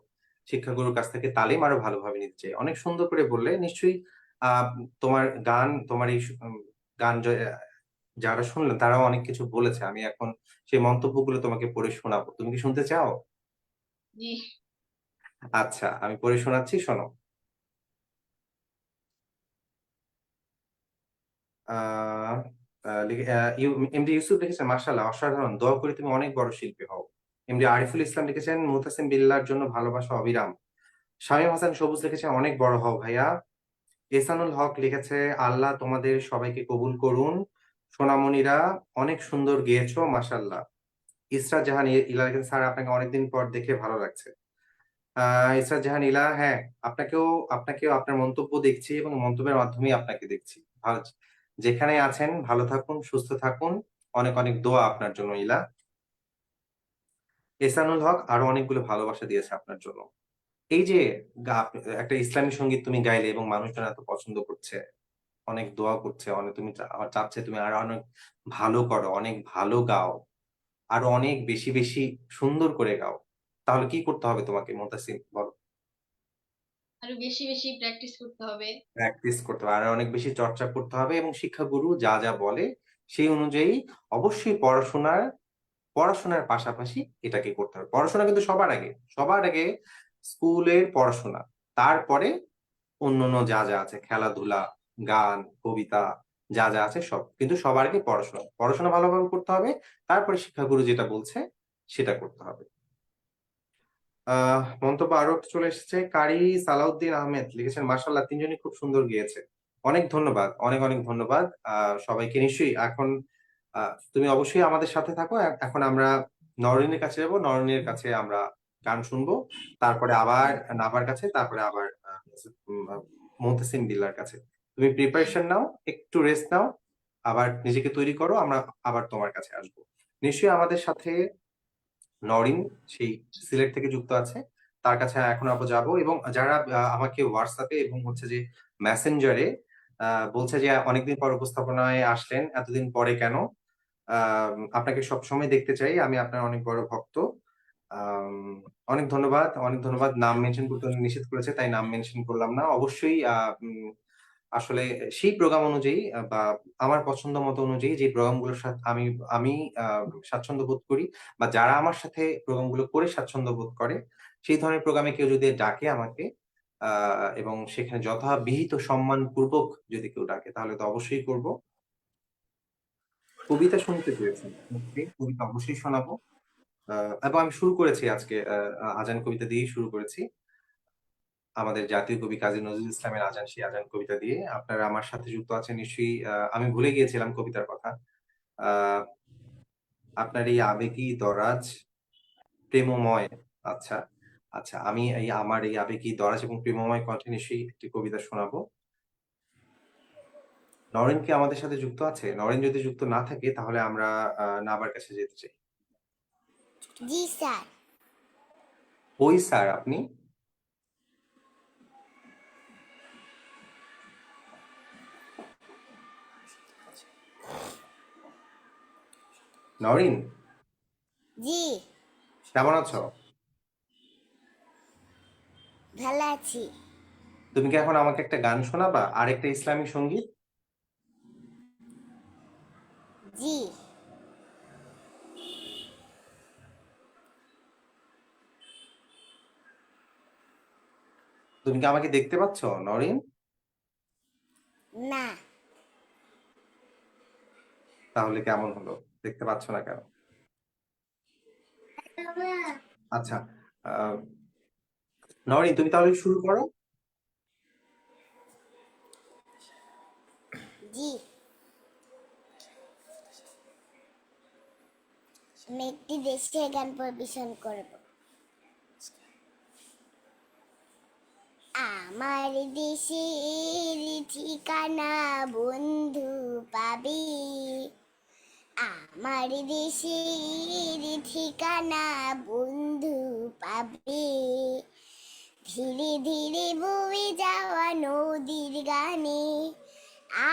শিক্ষাগুরুর কাছ থেকে তালিম আরো ভালোভাবে নিতে চাই। অনেক সুন্দর করে বললে। নিশ্চয়ই তোমার গান, তোমার এই গান যারা শুনলেন তারাও অনেক কিছু বলেছে। আমি এখন সেই মন্তব্যগুলো তোমাকে পড়ে শোনাবো। তুমি কি শুনতে চাও? জি। আচ্ছা, আমি পড়ে শোনাচ্ছি, শোনো। আহ এমডি ইউসুফ লিখেছেন, মাশাআল্লাহ, অসাধারণ, দোয়া করি তুমি অনেক বড় শিল্পী হও। এমডি আরিফুল ইসলাম লিখেছেন, মুতাসিম বিল্লাহর জন্য ভালোবাসা অবিরাম। শামীম হাসান সবুজ লিখেছেন, অনেক বড় হও ভাইয়া। এহসানুল হক লিখেছে, আল্লাহ তোমাদের সবাইকে কবুল করুন। সোনামণিরা অনেক সুন্দর গেয়েছো, মাশাআল্লাহ। ইসরাত জাহান ইলা লিখেছেন, স্যার আপনাকে অনেকদিন পর দেখে ভালো লাগছে। ইসরাত জাহান ইলা, হ্যাঁ, আপনাকেও আপনাকেও আপনার মন্তব্য দেখছি এবং মন্তব্যের মাধ্যমেই আপনাকে দেখছি। ভালো, যেখানে আছেন ভালো থাকুন, সুস্থ থাকুন। অনেক অনেক দোয়া আপনার জন্য ইলা। এহসানুল হক আরো অনেকগুলো ভালোবাসা দিয়েছে আপনার জন্য। এই যে একটা ইসলামী সঙ্গীত তুমি গাইলে এবং মানুষজন এত পছন্দ করছে, অনেক দোয়া করছে, অনেক তুমি চাচ্ছে তুমি আরো অনেক ভালো করো, অনেক ভালো গাও, আরো অনেক বেশি বেশি সুন্দর করে গাও। তাহলে কি করতে হবে তোমাকে, মুতাসিম, বলো? আরো বেশি বেশি প্র্যাকটিস করতে হবে। প্র্যাকটিস করতে হবে, আরো অনেক বেশি চর্চা করতে হবে, এবং শিক্ষাগুরু যা যা বলে সেই অনুযায়ী অবশ্যই পড়াশোনার পাশাপাশি এটাকে করতে হবে। পড়াশোনা কিন্তু সবার আগে, সবার আগে স্কুলের পড়াশোনা, তারপরে অন্যান্য যা যা আছে, খেলাধুলা, গান, কবিতা, যা যা আছে সব, কিন্তু সবার আগে পড়াশোনা। পড়াশোনা ভালোভাবে করতে হবে, তারপরে শিক্ষাগুরু যেটা বলছে সেটা করতে হবে। মন্তব্য আরো একটু চলে এসেছে। কারি সালাউদ্দিন আহমেদ লিখেছেন, মাশাআল্লাহ, তিনজনই খুব সুন্দর গেয়েছে। অনেক ধন্যবাদ, অনেক অনেক ধন্যবাদ সবাইকে। নিশ্চয়ই এখন তুমি অবশ্যই আমাদের সাথে থাকো। এখন আমরা নররিনের কাছে যাবো, নররিনের কাছে আমরা গান শুনবো, তারপরে আবার নাবার কাছে, তারপরে আবার মুহতাসিম বিল্লাহর কাছে। তুমি প্রিপারেশন নাও, একটু রেস্ট নাও, আবার নিজেকে তৈরি করো, আমরা আবার তোমার কাছে আসবো। নিশ্চয়ই আমাদের সাথে নরিন সেই সিলেট থেকে যুক্ত আছে, তার কাছে এখন আমরা যাব। এবং যারা আমাকে হোয়াটসঅ্যাপে এবং হচ্ছে যে মেসেঞ্জারে বলছে যে অনেকদিন পর উপস্থাপনায় আসলেন, এতদিন পরে কেন? আপনাকে সবসময় দেখতে চাই, আমি আপনার অনেক বড় ভক্ত। আম, অনেক ধন্যবাদ, অনেক ধন্যবাদ। নাম মেনশন করতে উনি নিষেধ করেছে, তাই নাম মেনশন করলাম না। অবশ্যই আসলে সেই প্রোগ্রাম অনুযায়ী বা আমার পছন্দ মতো অনুযায়ী যে প্রোগ্রামগুলোর সাথে আমি আমি স্বাচ্ছন্দ্য বোধ করি, বা যারা আমার সাথে প্রোগ্রামগুলো করে স্বাচ্ছন্দ্য বোধ করে, সেই ধরনের প্রোগ্রামে কেউ যদি ডাকে আমাকে, এবং সেখানে যথাবিহিত সম্মানপূর্বক যদি কেউ ডাকে, তাহলে তো অবশ্যই করব। কবিতা শুনতে চেয়েছেন, ওকে, কবিতা অবশ্যই শোনাবো। এবং আমি শুরু করেছি আজকে আজান কবিতা দিয়েই শুরু করেছি। আমাদের জাতীয় কবি কাজী নজরুল ইসলামের আজান, সেই আজান কবিতা দিয়ে। আপনারা আমার সাথে যুক্ত আছেন নিশ্চয়ই। আমি ভুলে গিয়েছিলাম কবিতার কথা। আহ আপনার এই আবেগী দরাজ প্রেমময়, আচ্ছা আচ্ছা, আমি আমার এই আবেগী দরাজ এবং প্রেমময় কণ্ঠে নিশ্চয়ই একটি কবিতা শোনাবো। নরেন কি আমাদের সাথে যুক্ত আছে? নরেন যদি যুক্ত না থাকে তাহলে আমরা নাবার কাছে যেতে চাই। জি স্যার। ওই স্যার আপনি? নরিন, জি, কেমন আছো? ভালো আছি। তুমি কি এখন আমাকে একটা গান শোনাবা, আর একটা ইসলামী সঙ্গীত? জি, তুমি কি আমাকে দেখতে পাচ্ছ, নরিন? না, তাহলে কেমন হলো? দেখতে পাচ্ছ না কেন? আচ্ছা, আহ নরিন, তুমি তাহলে শুরু করো। জি, আমি একটি দেশীয় গান পরিবেশন করব। আমার দেশের ঠিকানা বন্ধু পাবে। আমার দেশের ঠিকানা বন্ধু পাবে। ধীরে ধীরে বয়ে যাওয়া নদীর গানে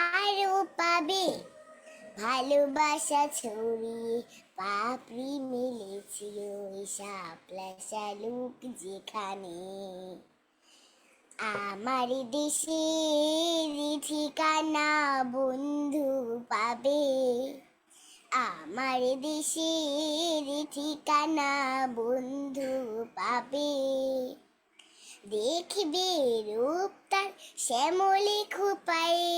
আরো পাবে। ভালোবাসা ছড়িয়ে পাপড়ি মিলেছে ওই শাপলা শালুক যেখানে। আমার দেশের ঠিকানা বন্ধু পাবে। আমার দেশের ঠিকানা বন্ধু পাবে। দেখবে রূপ তার শ্যামলে খোপায়ে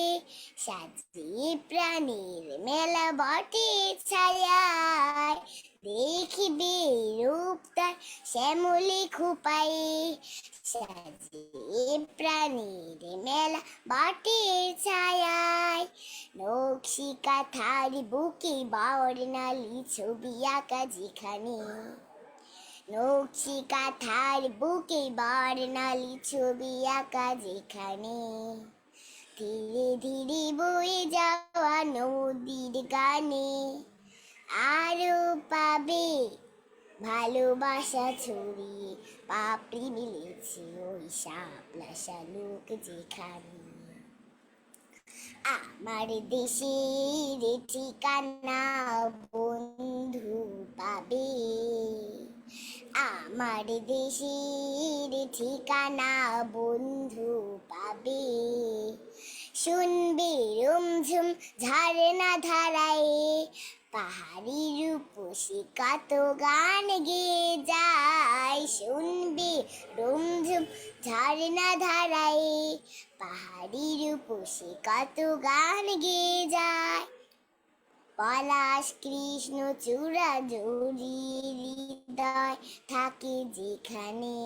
সাজিয়ে প্রাণীর মেলা বটে ছায়ায়। দেখবে রূপ তার শ্যামলে খোপায়ে সাজিয়ে প্রাণীর মেলা বটে ছায়ায়। নকশি কাঁথার বুকে বর্ণালী ছবি আঁকা যেখানে। নকশি কাঁথার বুকে বর্ণালী ছবি আঁকা যেখানে। ধীরে ধীরে বয়ে যাওয়া নদীর গানে আরো পাবে। ভালোবাসা ছড়িয়ে পাপড়ি মিলেছে ওই শাপলা শালুক যেখানে। আমার দেশের ঠিকানা বন্ধু পাবে। আমার দেশের ঠিকানা বন্ধু পাবে। শুনবে রুমঝুম ঝর্ণা ধারায় পাহাড়ি রূপসী কত গান গেয়ে যায়। শুনবে রুমঝুম ঝর্ণা ধারায় পাহাড়ি রূপসী কত গান গেয়ে যায়। পলাশ কৃষ্ণ চূড়া জড়ি হৃদয় থাকে যেখানে।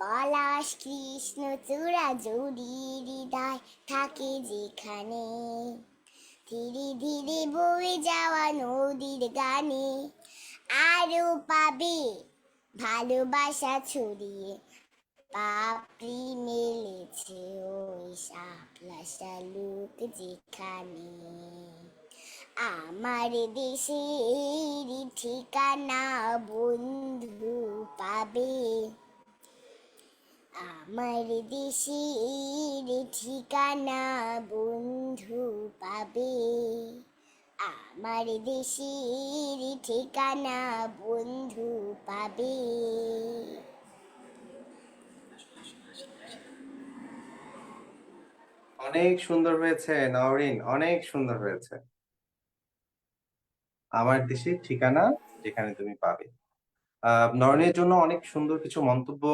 পলাশ কৃষ্ণ চূড়া জড়ি হৃদয় থাকে যেখানে। ধীরে ধীরে বয়ে যাওয়া নদীর গানে আরো পাবে। ভালোবাসা ছড়িয়ে পাপড়ি মেলেছে ওই শাপলা শালুক যেখানে। আমার দেশের ঠিকানা বন্ধু পাবে। আমার দেশের ঠিকানা বন্ধু পাবে। আমার দেশের ঠিকানা বন্ধু পাবে। অনেক সুন্দর হয়েছে নওরিন, অনেক সুন্দর হয়েছে। আমার দেশের ঠিকানা যেখানে তুমি পাবে। নয়নের জন্য অনেক সুন্দর কিছু মন্তব্য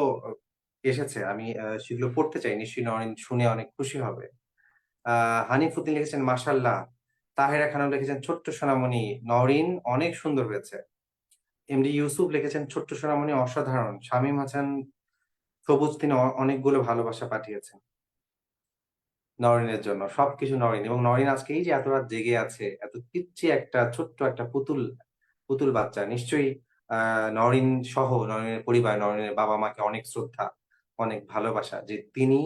এসেছে। আমি সেগুলো পড়তে চাই, নিশ্চয়ই নয়ন শুনে অনেক খুশি হবে। হানিফুদ্দিন লিখেছেন মাশাল্লাহ। তাহেরা খানম লিখেছেন ছোট্ট সোনামণি। নওরিন অনেক সুন্দর হয়েছে। এমডি ইউসুফ লিখেছেন ছোট্ট সোনামণি অসাধারণ। শামীম হাসান সবুজ তিনি অনেকগুলো ভালোবাসা পাঠিয়েছেন নওরিনের জন্য। সবকিছু নওরিন, এবং নওরিন আজকে এই যে এত রাত জেগে আছে, এত পিচ্ছি একটা ছোট্ট একটা পুতুল পুতুল বাচ্চা, নিশ্চয়ই নওরিন সহ নওরিনের পরিবার, নওরিনের বাবা মাকে অনেক শ্রদ্ধা, অনেক ভালোবাসা যে তিনি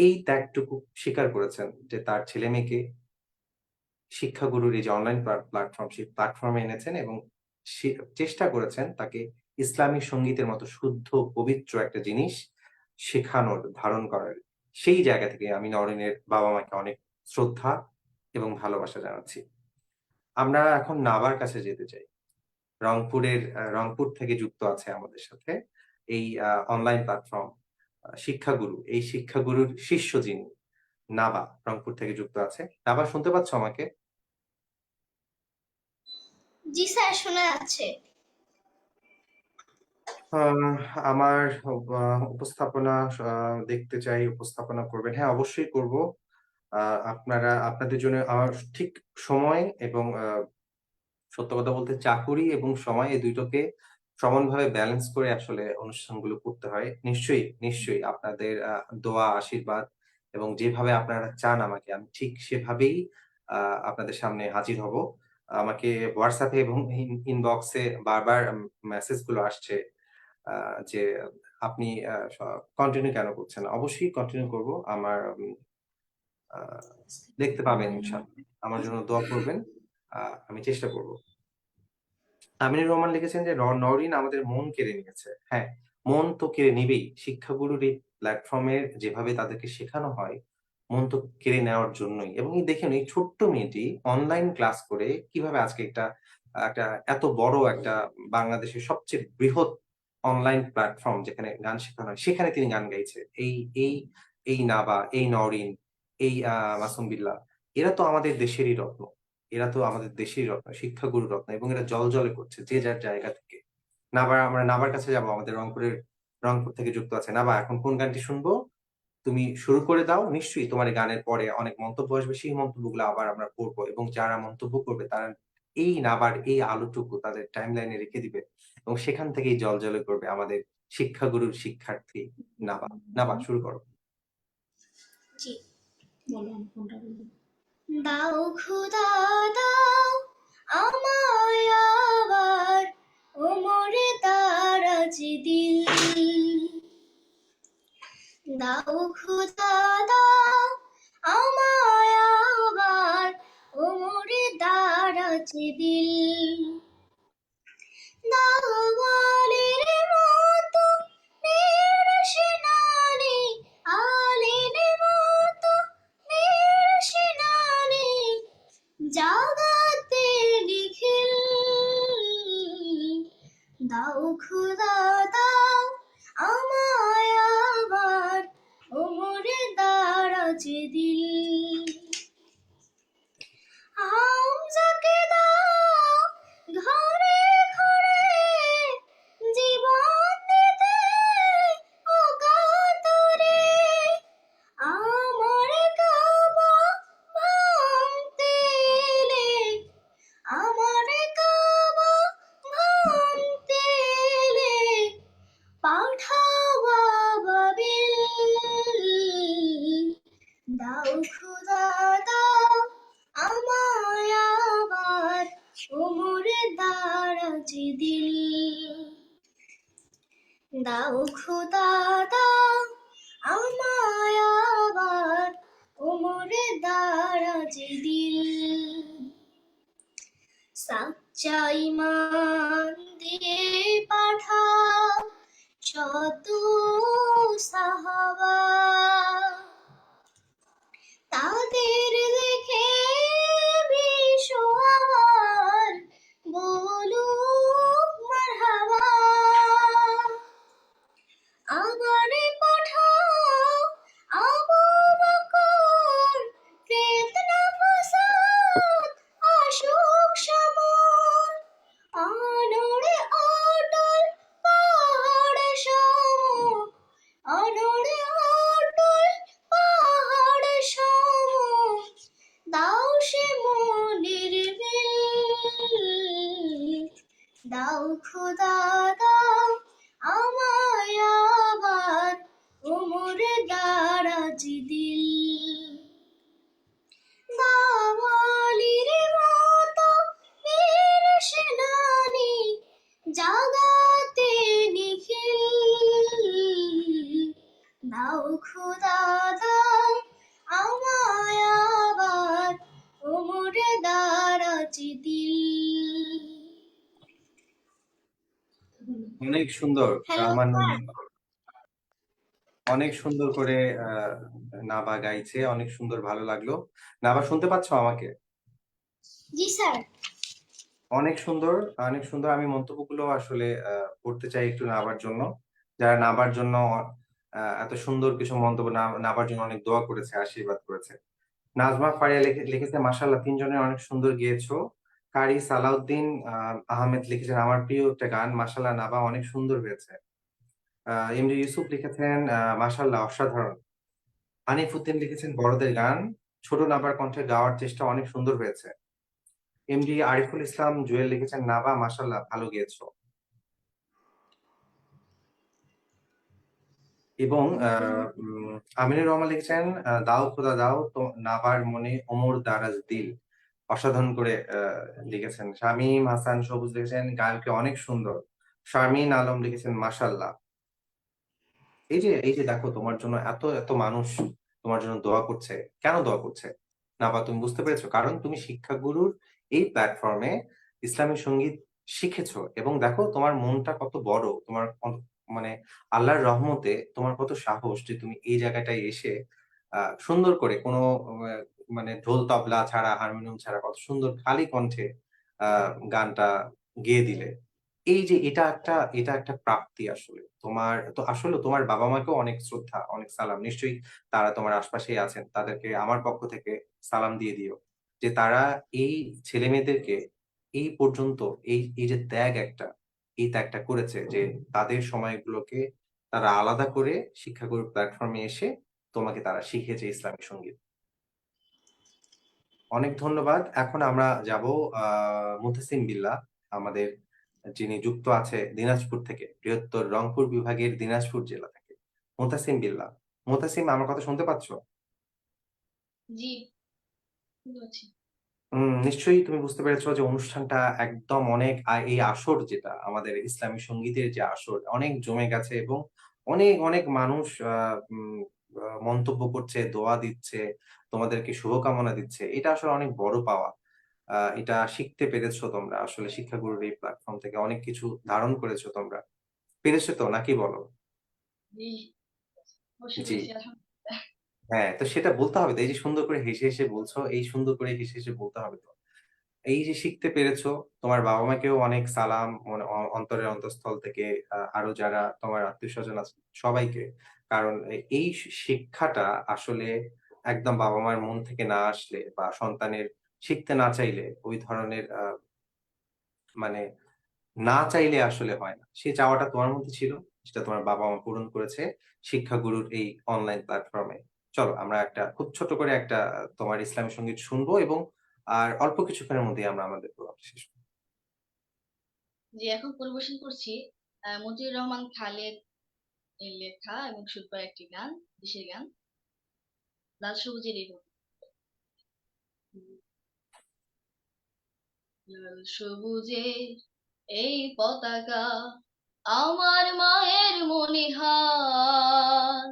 এই ত্যাগটুকু স্বীকার করেছেন যে তার ছেলে মেয়েকে শিক্ষাগুরুর এই যে অনলাইন প্ল্যাটফর্ম, সেই প্ল্যাটফর্মে এনেছেন এবং চেষ্টা করেছেন তাকে ইসলামী সঙ্গীতের মতো শুদ্ধ পবিত্র একটা জিনিস শেখানোর, ধারণ করার। সেই জায়গা থেকে আমি নওরিনের বাবা মাকে অনেক শ্রদ্ধা এবং ভালোবাসা জানাচ্ছি। আমরা এখন নাবার কাছে যেতে চাই। রংপুর থেকে যুক্ত আছে আমাদের সাথে এই অনলাইন প্ল্যাটফর্ম শিক্ষাগুরু, এই শিক্ষাগুরুর শিষ্য যিনি, নাবা রংপুর থেকে যুক্ত আছে। নাবা, শুনতে পাচ্ছ আমাকে? জি স্যার, শোনা যাচ্ছে। আমার উপস্থাপনা দেখতে চাই, উপস্থাপনা করবেন। হ্যাঁ, অবশ্যই করব। আপনাদের জন্য আমার ঠিক সময় এবং সত্য কথা বলতে চাকুরি এবং সময় এই দুইটাকে সমানভাবে ব্যালেন্স করে আসলে অনুষ্ঠানগুলো করতে হয়। নিশ্চয়ই, নিশ্চয়ই আপনাদের দোয়া, আশীর্বাদ এবং যেভাবে আপনারা চান আমাকে, আমি ঠিক সেভাবেই আপনাদের সামনে হাজির হব। আমাকে WhatsApp এ এবং ইনবক্সে বারবার মেসেজ গুলো আসছে যে আপনি কন্টিনিউ কেন করছেন? অবশ্যই কন্টিনিউ করব। আমার দেখতে পাবেন ইনশাআল্লাহ। আমার জন্য দোয়া করবেন। আমি চেষ্টা করব। আমিনুর রহমান লিখেছেন যে নওরিন আমাদের মন কেড়ে নিয়েছে। হ্যাঁ, মন তো কেড়ে নিবেই। শিক্ষাগুরুর এই প্ল্যাটফর্মের যেভাবে তাদেরকে শেখানো হয়, মন তো কেড়ে নেওয়ার জন্যই। এবং এই দেখুন এই ছোট্ট মেয়েটি অনলাইন ক্লাস করে কিভাবে আজকে একটা এত বড় একটা বাংলাদেশের সবচেয়ে বৃহৎ অনলাইন প্ল্যাটফর্ম যেখানে গান শেখানো হয়, সেখানে তিনি গান গাইছে। এই এই নাবা, এই নওরিন, এই মাসুম বিল্লাহ, এরা তো আমাদের দেশেরই রত্ন। এরা তো আমাদের দেশেরই রত্ন, শিক্ষাগুরু রত্ন এবং এরা জ্বলজ্বলে করছে যে যার জায়গা থেকে। আমরা নাবার কাছে যাবো, আমাদের রংপুর থেকে যুক্ত আছে। নাবা, এখন কোন গানটি শুনবো? তুমি শুরু করে দাও। নিশ্চয়ই তোমার এই গানের পরে অনেক মন্তব্য আসবে, সেই মন্তব্যগুলো আবার আমরা পড়বো এবং যারা মন্তব্য করবে তারা এই নাবার এই আলোটুকু তাদের টাইমলাইনে রেখে দিবে এবং সেখান থেকেই জ্বলজ্বলে করবে আমাদের শিক্ষাগুরুর শিক্ষার্থী নাবা। নাবা, শুরু করো। জি। বলো কোনটা বলবো? দাও খোদা দাও আমায় আবার ওমরে দারাজ দিল। দাও খোদা দাও আমায় আবার ওমরে দারাজ দিল। দাওয়ালের মতো নির্সেনানি, আলের মতো নির্সেনানি, জাগাতে নিখিল। দাও খোদা দাও আমায় আবার ওমরে দারাজ দিল। হামজাকে দাও ঘরে ঘরে জীবন দিতে অকাতরে। আমার কাবা ভাঙতে এলে, আমার কাবা ভাঙতে এলে পাঠাও আবাবিল। দাও খোদা দাও আমায় আবার ওমরে দারাজ দিল। দাও খোদা দাও আমায় আবার ওমরে দারাজ দিল। সাচ্চা ঈমান দিয়ে পাঠাও শত সাহাবা, তাদের দেখে বিশ্ব আমার বলুক মারহাবা। আবার পাঠাও আবু বকর, ফিতনা ফাসাদ আসুক সমর। অনড়ে অটল পাহাড় সম, অনড়ে অটল পাহাড় সম, দাও সে মনের মিল। দাও খোদা দাও আমায় আবার ওমরে দারাজ দিল। দাওয়ালির মতো বীর সেনানি, জাগাতে নিখিল। দাও খোদা দাও আমায় আবার ওমরে দারাজ দিল। অনেক সুন্দর হ্যালো রহমান, স্যার। অনেক সুন্দর করে নাবা গাইছে, অনেক সুন্দর, ভালো লাগলো। নাবা, শুনতে পাচ্ছ আমাকে? জি স্যার। অনেক সুন্দর, অনেক সুন্দর। আমি মন্তব্যগুলো আসলে পড়তে চাই একটু নাবার জন্য। যারা নাবার জন্য এত সুন্দর কিছু মন্তব্য, নাবার জন্য অনেক দোয়া করেছে, আশীর্বাদ করেছে। নাজমা ফারিয়া লিখেছে, মাশাআল্লাহ তিনজনে অনেক সুন্দর গেয়েছো। কারি সালাউদ্দিন আহমেদ লিখেছেন, আমার প্রিয় একটা গান, মাশাআল্লাহ নাবা অনেক সুন্দর হয়েছে। এমডি ইউসুফ লিখেছেন, মাশাআল্লাহ অসাধারণ। হানিফ উদ্দিন লিখেছেন, বড়দের গান, ছোট নাবার কণ্ঠে গাওয়ার চেষ্টা অনেক সুন্দর হয়েছে। এমডি আরিফুল ইসলাম জুয়েল লিখেছেন, নাবা মাশাআল্লাহ ভালো গেয়েছো। এবং আমিনুর রহমান লিখেছেন, দাও খোদা দাও তো নাবার মনে ওমর দারাজ দিল। অসাধারণ করে লিখেছেন। শামীম হাসান সবুজ লিখেছেন, গায়কে অনেক সুন্দর। শারমিন আলম লিখেছেন, মাশাআল্লাহ। এই যে দেখো তোমার জন্য এত এত মানুষ তোমার জন্য দোয়া করছে। কেন দোয়া করছে? না বা তুমি বুঝতে পেরেছো? কারণ তুমি শিক্ষাগুরুর এই প্ল্যাটফর্মে ইসলামী সঙ্গীত শিখেছো এবং দেখো তোমার মনটা কত বড়। তোমার মানে আল্লাহর রহমতে তোমার কত সাহস যে তুমি এই জায়গাটায় এসে সুন্দর করে কোনো আ মানে ঢোল তবলা ছাড়া, হারমোনিয়াম ছাড়া কত সুন্দর খালি কণ্ঠে আ গানটা গেয়ে দিলে। এই যে এটা একটা প্রাপ্তি আসলে। আসলে তোমার বাবা-মাকেও অনেক শ্রদ্ধা, অনেক সালাম। নিশ্চয়ই তারা তোমার আশপাশেই আছেন। তাদেরকে আমার পক্ষ থেকে সালাম দিয়ে দিও। যে তারা এই ছেলেমেয়েদেরকে এই পর্যন্ত এই যে এই ত্যাগটা করেছে যে তাদের সময়গুলোকে তারা আলাদা করে শিক্ষাগুরুর প্ল্যাটফর্মে এসে তোমাকে তারা শিখিয়েছে ইসলামী সঙ্গীত। অনেক ধন্যবাদ। এখন আমরা যাবো আ মুতাসিম বিল্লাহ আমাদের যিনি যুক্ত আছে দিনাজপুর থেকে, বৃহত্তর রংপুর বিভাগের দিনাজপুর জেলা থেকে। মুতাসিম বিল্লাহ। মুতাসিম আমার কথা শুনতে পাচ্ছ? জি, শুনতে পাচ্ছি। নিশ্চয়ই তুমি বুঝতে পেরেছ যে অনুষ্ঠানটা একদম অনেক এই আসর যেটা আমাদের ইসলামী সঙ্গীতের যে আসর অনেক জমে গেছে এবং অনেক, অনেক মানুষ আ উম আ মন্তব্য করছে, দোয়া দিচ্ছে, তোমাদেরকে শুভকামনা দিচ্ছে। এটা আসলে অনেক বড় পাওয়া। এটা শিখতে পেরেছো তোমরা। আসলে শিক্ষাগুরুর এই প্ল্যাটফর্ম থেকে অনেক কিছু ধারণ করেছো তোমরা। পেরেছো তো নাকি বলো? জি, অবশ্যই জি। পেরেছি আলহামদুলিল্লাহ। হ্যাঁ, তো সেটা বলতে হবে তো। এই যে সুন্দর করে হেসে, হেসে বলছো, এই সুন্দর করে হেসে, হেসে বলতে হবে তো। এই যে শিখতে পেরেছো, তোমার বাবা-মাকেও অনেক সালাম মনে অন্তরের অন্তঃস্থল থেকে আরো যারা তোমার আত্মীয়স্বজন আছে সবাইকে। কারণ এই শিক্ষাটা আসলে একদম বাবা-মার মন থেকে না আসলে বা সন্তানের শিখতে না চাইলে ওই ধরনের মানে না চাইলে আসলে হয় না। সেই চাওয়াটা তোমার মধ্যে ছিল, সেটা তোমার বাবা-মা পূরণ করেছে শিক্ষাগুরুর এই অনলাইন প্ল্যাটফর্মে। চলো আমরা একটা খুব ছোট করে একটা তোমার ইসলামী সঙ্গীত শুনবো এবং আর অল্প কিছুক্ষণের মধ্যেই আমরা আমাদের প্রোগ্রামটা শেষ করব। জি, এখন পরিবেশন করছি মতিউর রহমান খালেদ এর লেখা এবং সুর করা একটি গান, দেশের গান, লাল সবুজের এই রং। লাল সবুজের এই পতাকা আমার মায়ের মনিহার,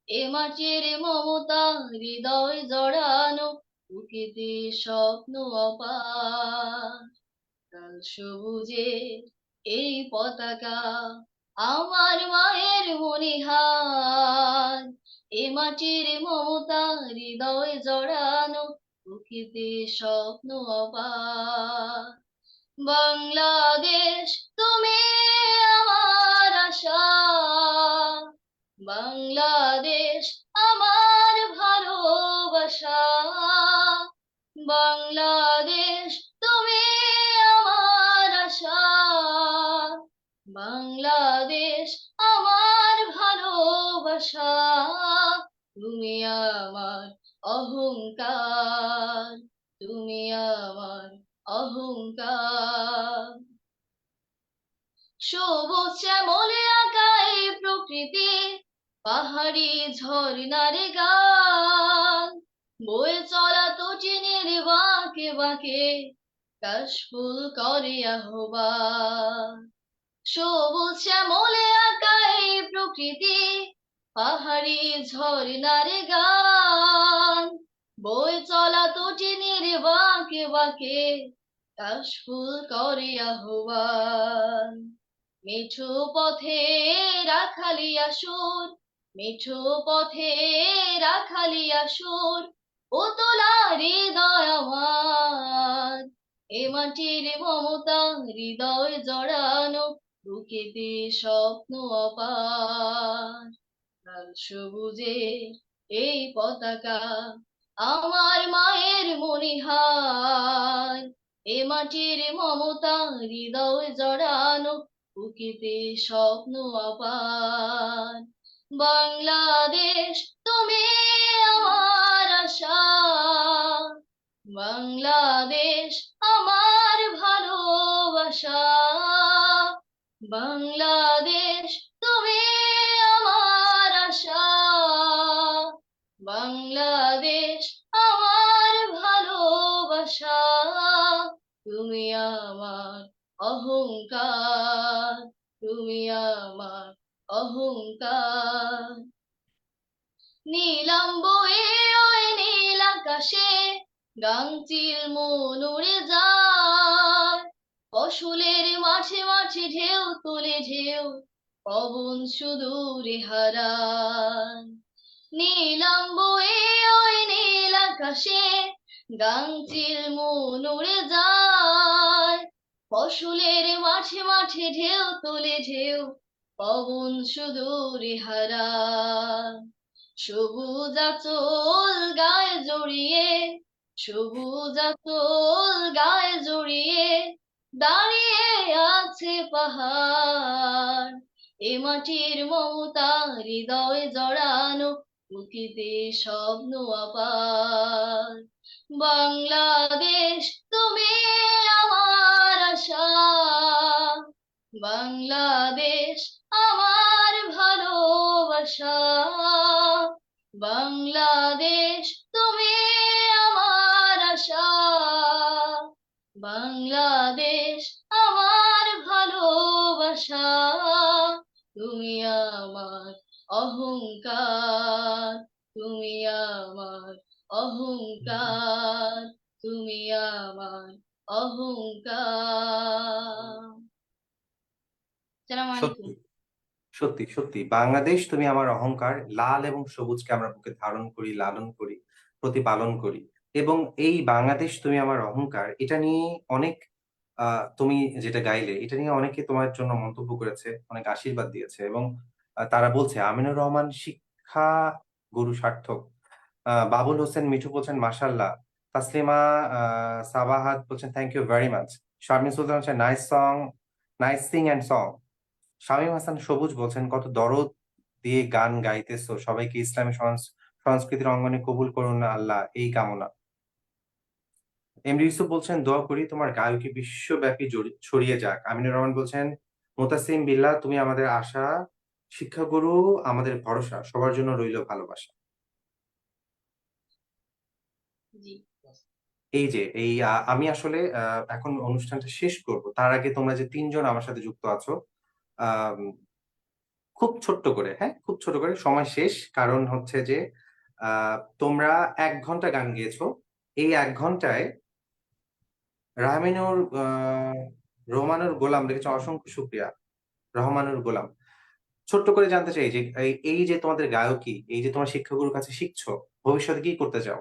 এ মাটির মমতা হৃদয় জড়ানো, বুকেতে স্বপ্ন অপার। লাল সবুজের এই পতাকা আমার মায়ের মনিহার, এ মাটির মমতা হৃদয় জড়ানো, বুকেতে স্বপ্ন অপার। বাংলাদেশ তুমি আমার আশা, বাংলাদেশ আমার ভালোবাসা, বাংলাদেশ তুমি আমার আশা, বাংলাদেশ আমার ভালোবাসা, তুমি আমার অহংকার, তুমি আমার অহংকার। সবুজ শ্যামলে আঁকাই প্রকৃতি, পাহাড়ি ঝর্ণার গান, বয়ে চলা তটিনীর বাঁকে বাঁকে, কাশফুল করে আহ্বান। সবুজ শ্যামলে আঁকাই প্রকৃতি, পাহাড়ি ঝর্ণার গান, বয়ে চলা তটিনীর বাঁকে বাঁকে, কাশফুল করে আহ্বান। মিঠু পথে রাখালিয়া সুর, মিঠু পথে রাখালিয়া সুর, ও তোলা হৃদয় আমার, এ মাটির মমতা হৃদয় জড়ানো, বুকেতে স্বপ্ন অপার। লাল সবুজের এই পতাকা আমার মায়ের মনিহার, এ মাটির মমতা হৃদয় জড়ানো, বুকেতে স্বপ্ন অপার। বাংলাদেশ তুমি আমার আশা, বাংলাদেশ আমার ভালোবাসা, বাংলাদেশ তুমি আমার আশা, বাংলাদেশ আমার ভালোবাসা, তুমি আমার অহংকার, তুমি আমার অহংকার। নীলাম বয়ে ওই নীল আকাশে গাংচিল মন উড়ে যায়, ফসলের মাঠে মাঠে ঢেউ তোলে ঢেউ, পবন সুদূরে হারায়। নীলাম বয়ে ওই নীল আকাশে গাংচিল মন উড়ে যায়, ফসলের মাঠে মাঠে ঢেউ তোলে ঢেউ, পবন সুদূরে হারায়। সবুজ আঁচল গায়ে জড়িয়ে, সবুজ আঁচল গায়ে জড়িয়ে দাঁড়িয়ে আছে পাহাড়, এ মাটির মমতা হৃদয়ে জড়ানো, বুকেতে স্বপ্ন আপার। বাংলাদেশ তুমি আমার আশা, বাংলাদেশ আমার ভালোবাসা, বাংলাদেশ তুমি আমার আশা, বাংলাদেশ আমার ভালোবাসা, তুমি আমার অহংকার, তুমি আমার অহংকার, তুমি আমার অহংকার। আসসালামু আলাইকুম। সত্যি সত্যি সত্যি বাংলাদেশ তুমি আমার অহংকার। লাল এবং সবুজকে আমরা বুকে ধারণ করি, লালন করি, প্রতিপালন করি। এবং এই বাংলাদেশ তুমি আমার অহংকার এটা নিয়ে অনেক তুমি যেটা গাইলে এটা নিয়ে অনেকে তোমার জন্য মন্তব্য করেছে, অনেক আশীর্বাদ দিয়েছে এবং তারা বলছে আমিনুর রহমান শিক্ষা গুরু সার্থক। বাবুল হোসেন মিঠু বলছেন মাশাআল্লাহ। তাসলিমা সাবাহাত বলছেন thank you very much. Sharmin Sultan বলছেন nice song, nice sing and song. Shamim Hasan Sabuj বলছেন কত দরদ দিয়ে গান গাইতেছো, সবাইকে ইসলামী সংস্কৃতির অঙ্গনে কবুল করুন না আল্লাহ, এই কামনা। এমডি ইউসুফ বলছেন দোয়া করি তোমার গায়কী বিশ্বব্যাপী ছড়িয়ে যাক। আমিনুর রহমান বলছেন মোতাসিম বিল্লাহ তুমি আমাদের আশা, শিক্ষাগুরু আমাদের ভরসা, সবার জন্য রইল ভালোবাসা। জি, এই যে আমি আসলে এখন অনুষ্ঠানটা শেষ করব তার আগে তোমরা যে তিনজন আমার সাথে যুক্ত আছো, আহ খুব ছোট্ট করে, হ্যাঁ খুব ছোট করে, সময় শেষ। কারণ হচ্ছে যে তোমরা 1 ঘন্টা গান গেয়েছো। এই 1 ঘন্টায় রাহমানুর রহমানুর গোলাম লিখেছে অসংখ্য শুক্রিয়া। রহমানুর গোলাম ছোট্ট করে জানতে চাই যে এই যে তোমাদের গায়কী, এই যে তোমার শিক্ষাগুরুর কাছে শিখছো, ভবিষ্যতে কি করতে চাও?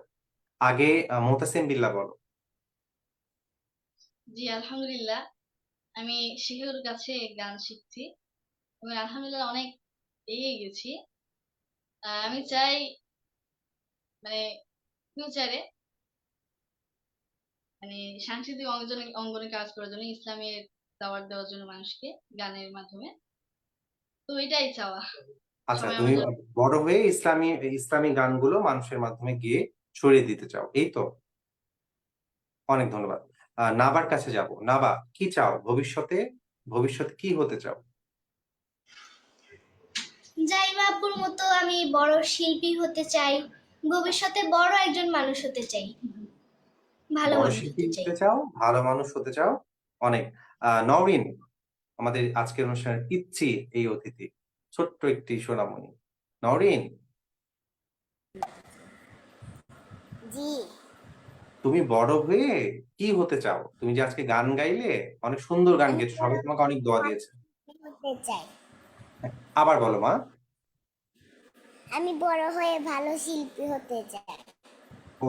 আগে মোতাসিম বিল্লাহ বলো। জি আলহামদুলিল্লাহ, আমি শিক্ষকের কাছে গান শিখছি এবং আলহামদুলিল্লাহ অনেক এগিয়ে গেছি। আমি চাই মানে ফিউচারে মানে সাংস্কৃতিক অঙ্গনে কাজ করার জন্য, ইসলামের দাওয়াত দেওয়ার জন্য মানুষকে গানের মাধ্যমে। তো এটাই চাওয়া। আচ্ছা, সবাই তুমি আমার বড় হয়ে ইসলামী গানগুলো মানুষের মাধ্যমে গিয়ে ছড়িয়ে দিতে চাও, এই তো? অনেক ধন্যবাদ। নাবার কাছে যাব। নাবা, কি চাও ভবিষ্যতে? ভবিষ্যতে কি হতে চাও? জাইমা আপুর মতো আমি বড় শিল্পী হতে চাই, ভবিষ্যতে বড় একজন মানুষ হতে চাই, ভালো বড় মানুষ শিল্পী হতে চাই। হতে চাও, ভালো মানুষ হতে চাও। অনেক। নওরিন, আমাদের আজকের অনুষ্ঠানের পিচ্ছি এই অতিথি, ছোট্ট একটি সোনামণি। নওরিন, জি, তুমি বড় হয়ে কি হতে চাও? তুমি যে আজকে গান গাইলে, অনেক সুন্দর গান আমি গেয়েছো, বড় সবাই তোমাকে অনেক দোয়া দিয়েছে। হতে চাই। আবার বলো মা। আমি বড় হয়ে ভালো শিল্পী হতে চাই।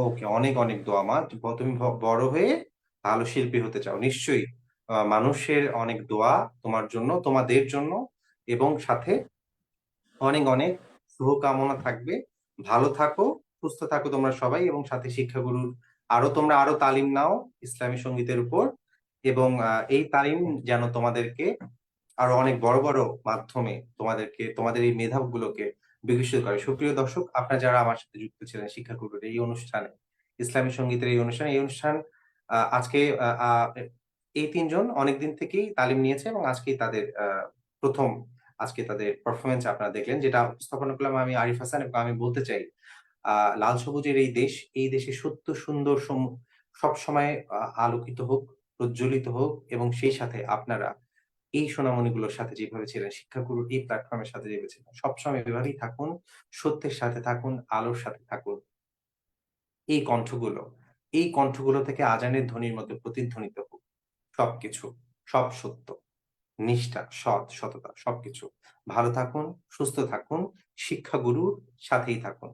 ওকে, অনেক অনেক দোয়া মা। তুমি বড় হয়ে ভালো শিল্পী হতে চাও, নিশ্চয়ই। মানুষের অনেক দোয়া তোমার জন্য, তোমাদের জন্য, এবং সাথে অনেক অনেক শুভকামনা থাকবে। ভালো থাকো, সুস্থ থাকো তোমরা সবাই, এবং সাথে শিক্ষাগুরুর তোমরা আরো তালিম নাও ইসলামী সঙ্গীতের উপর, এবং এই তালিম যেন তোমাদেরকে আরো অনেক বড় বড় মাধ্যমে তোমাদের এই মেধাগুলোকে বিকশিত করে। সুপ্রিয় দর্শক, আপনারা যারা আমার সাথে যুক্ত ছিলেন শিক্ষাগুরুর এই অনুষ্ঠানে, ইসলামী সঙ্গীতের এই অনুষ্ঠান আজকে এই তিনজন অনেকদিন থেকেই তালিম নিয়েছে এবং আজকেই তাদের প্রথম আজকে তাদের পারফরমেন্স আপনারা দেখলেন, যেটা উপস্থাপনা করলাম আমি আরিফ হাসান। এবং আমি বলতে চাই লাল সবুজের এই দেশে সত্য সুন্দর সব সময় আলোকিত হোক, প্রজ্বলিত হোক, এবং সেই সাথে আপনারা এই সোনামণিগুলোর সাথে যেভাবে ছিলেন, শিক্ষাগুরুর এই প্ল্যাটফর্মের সাথে যেভাবে ছিলেন, সবসময় এভাবেই থাকুন, সত্যের সাথে থাকুন, আলোর সাথে থাকুন। এই কণ্ঠগুলো, এই কণ্ঠগুলো থেকে আজানের ধ্বনির মতো প্রতিধ্বনিত হোক সবকিছু, সব সত্য, নিষ্ঠা, সৎ, সততা সবকিছু। ভালো থাকুন, সুস্থ থাকুন, শিক্ষাগুরুর সাথেই থাকুন।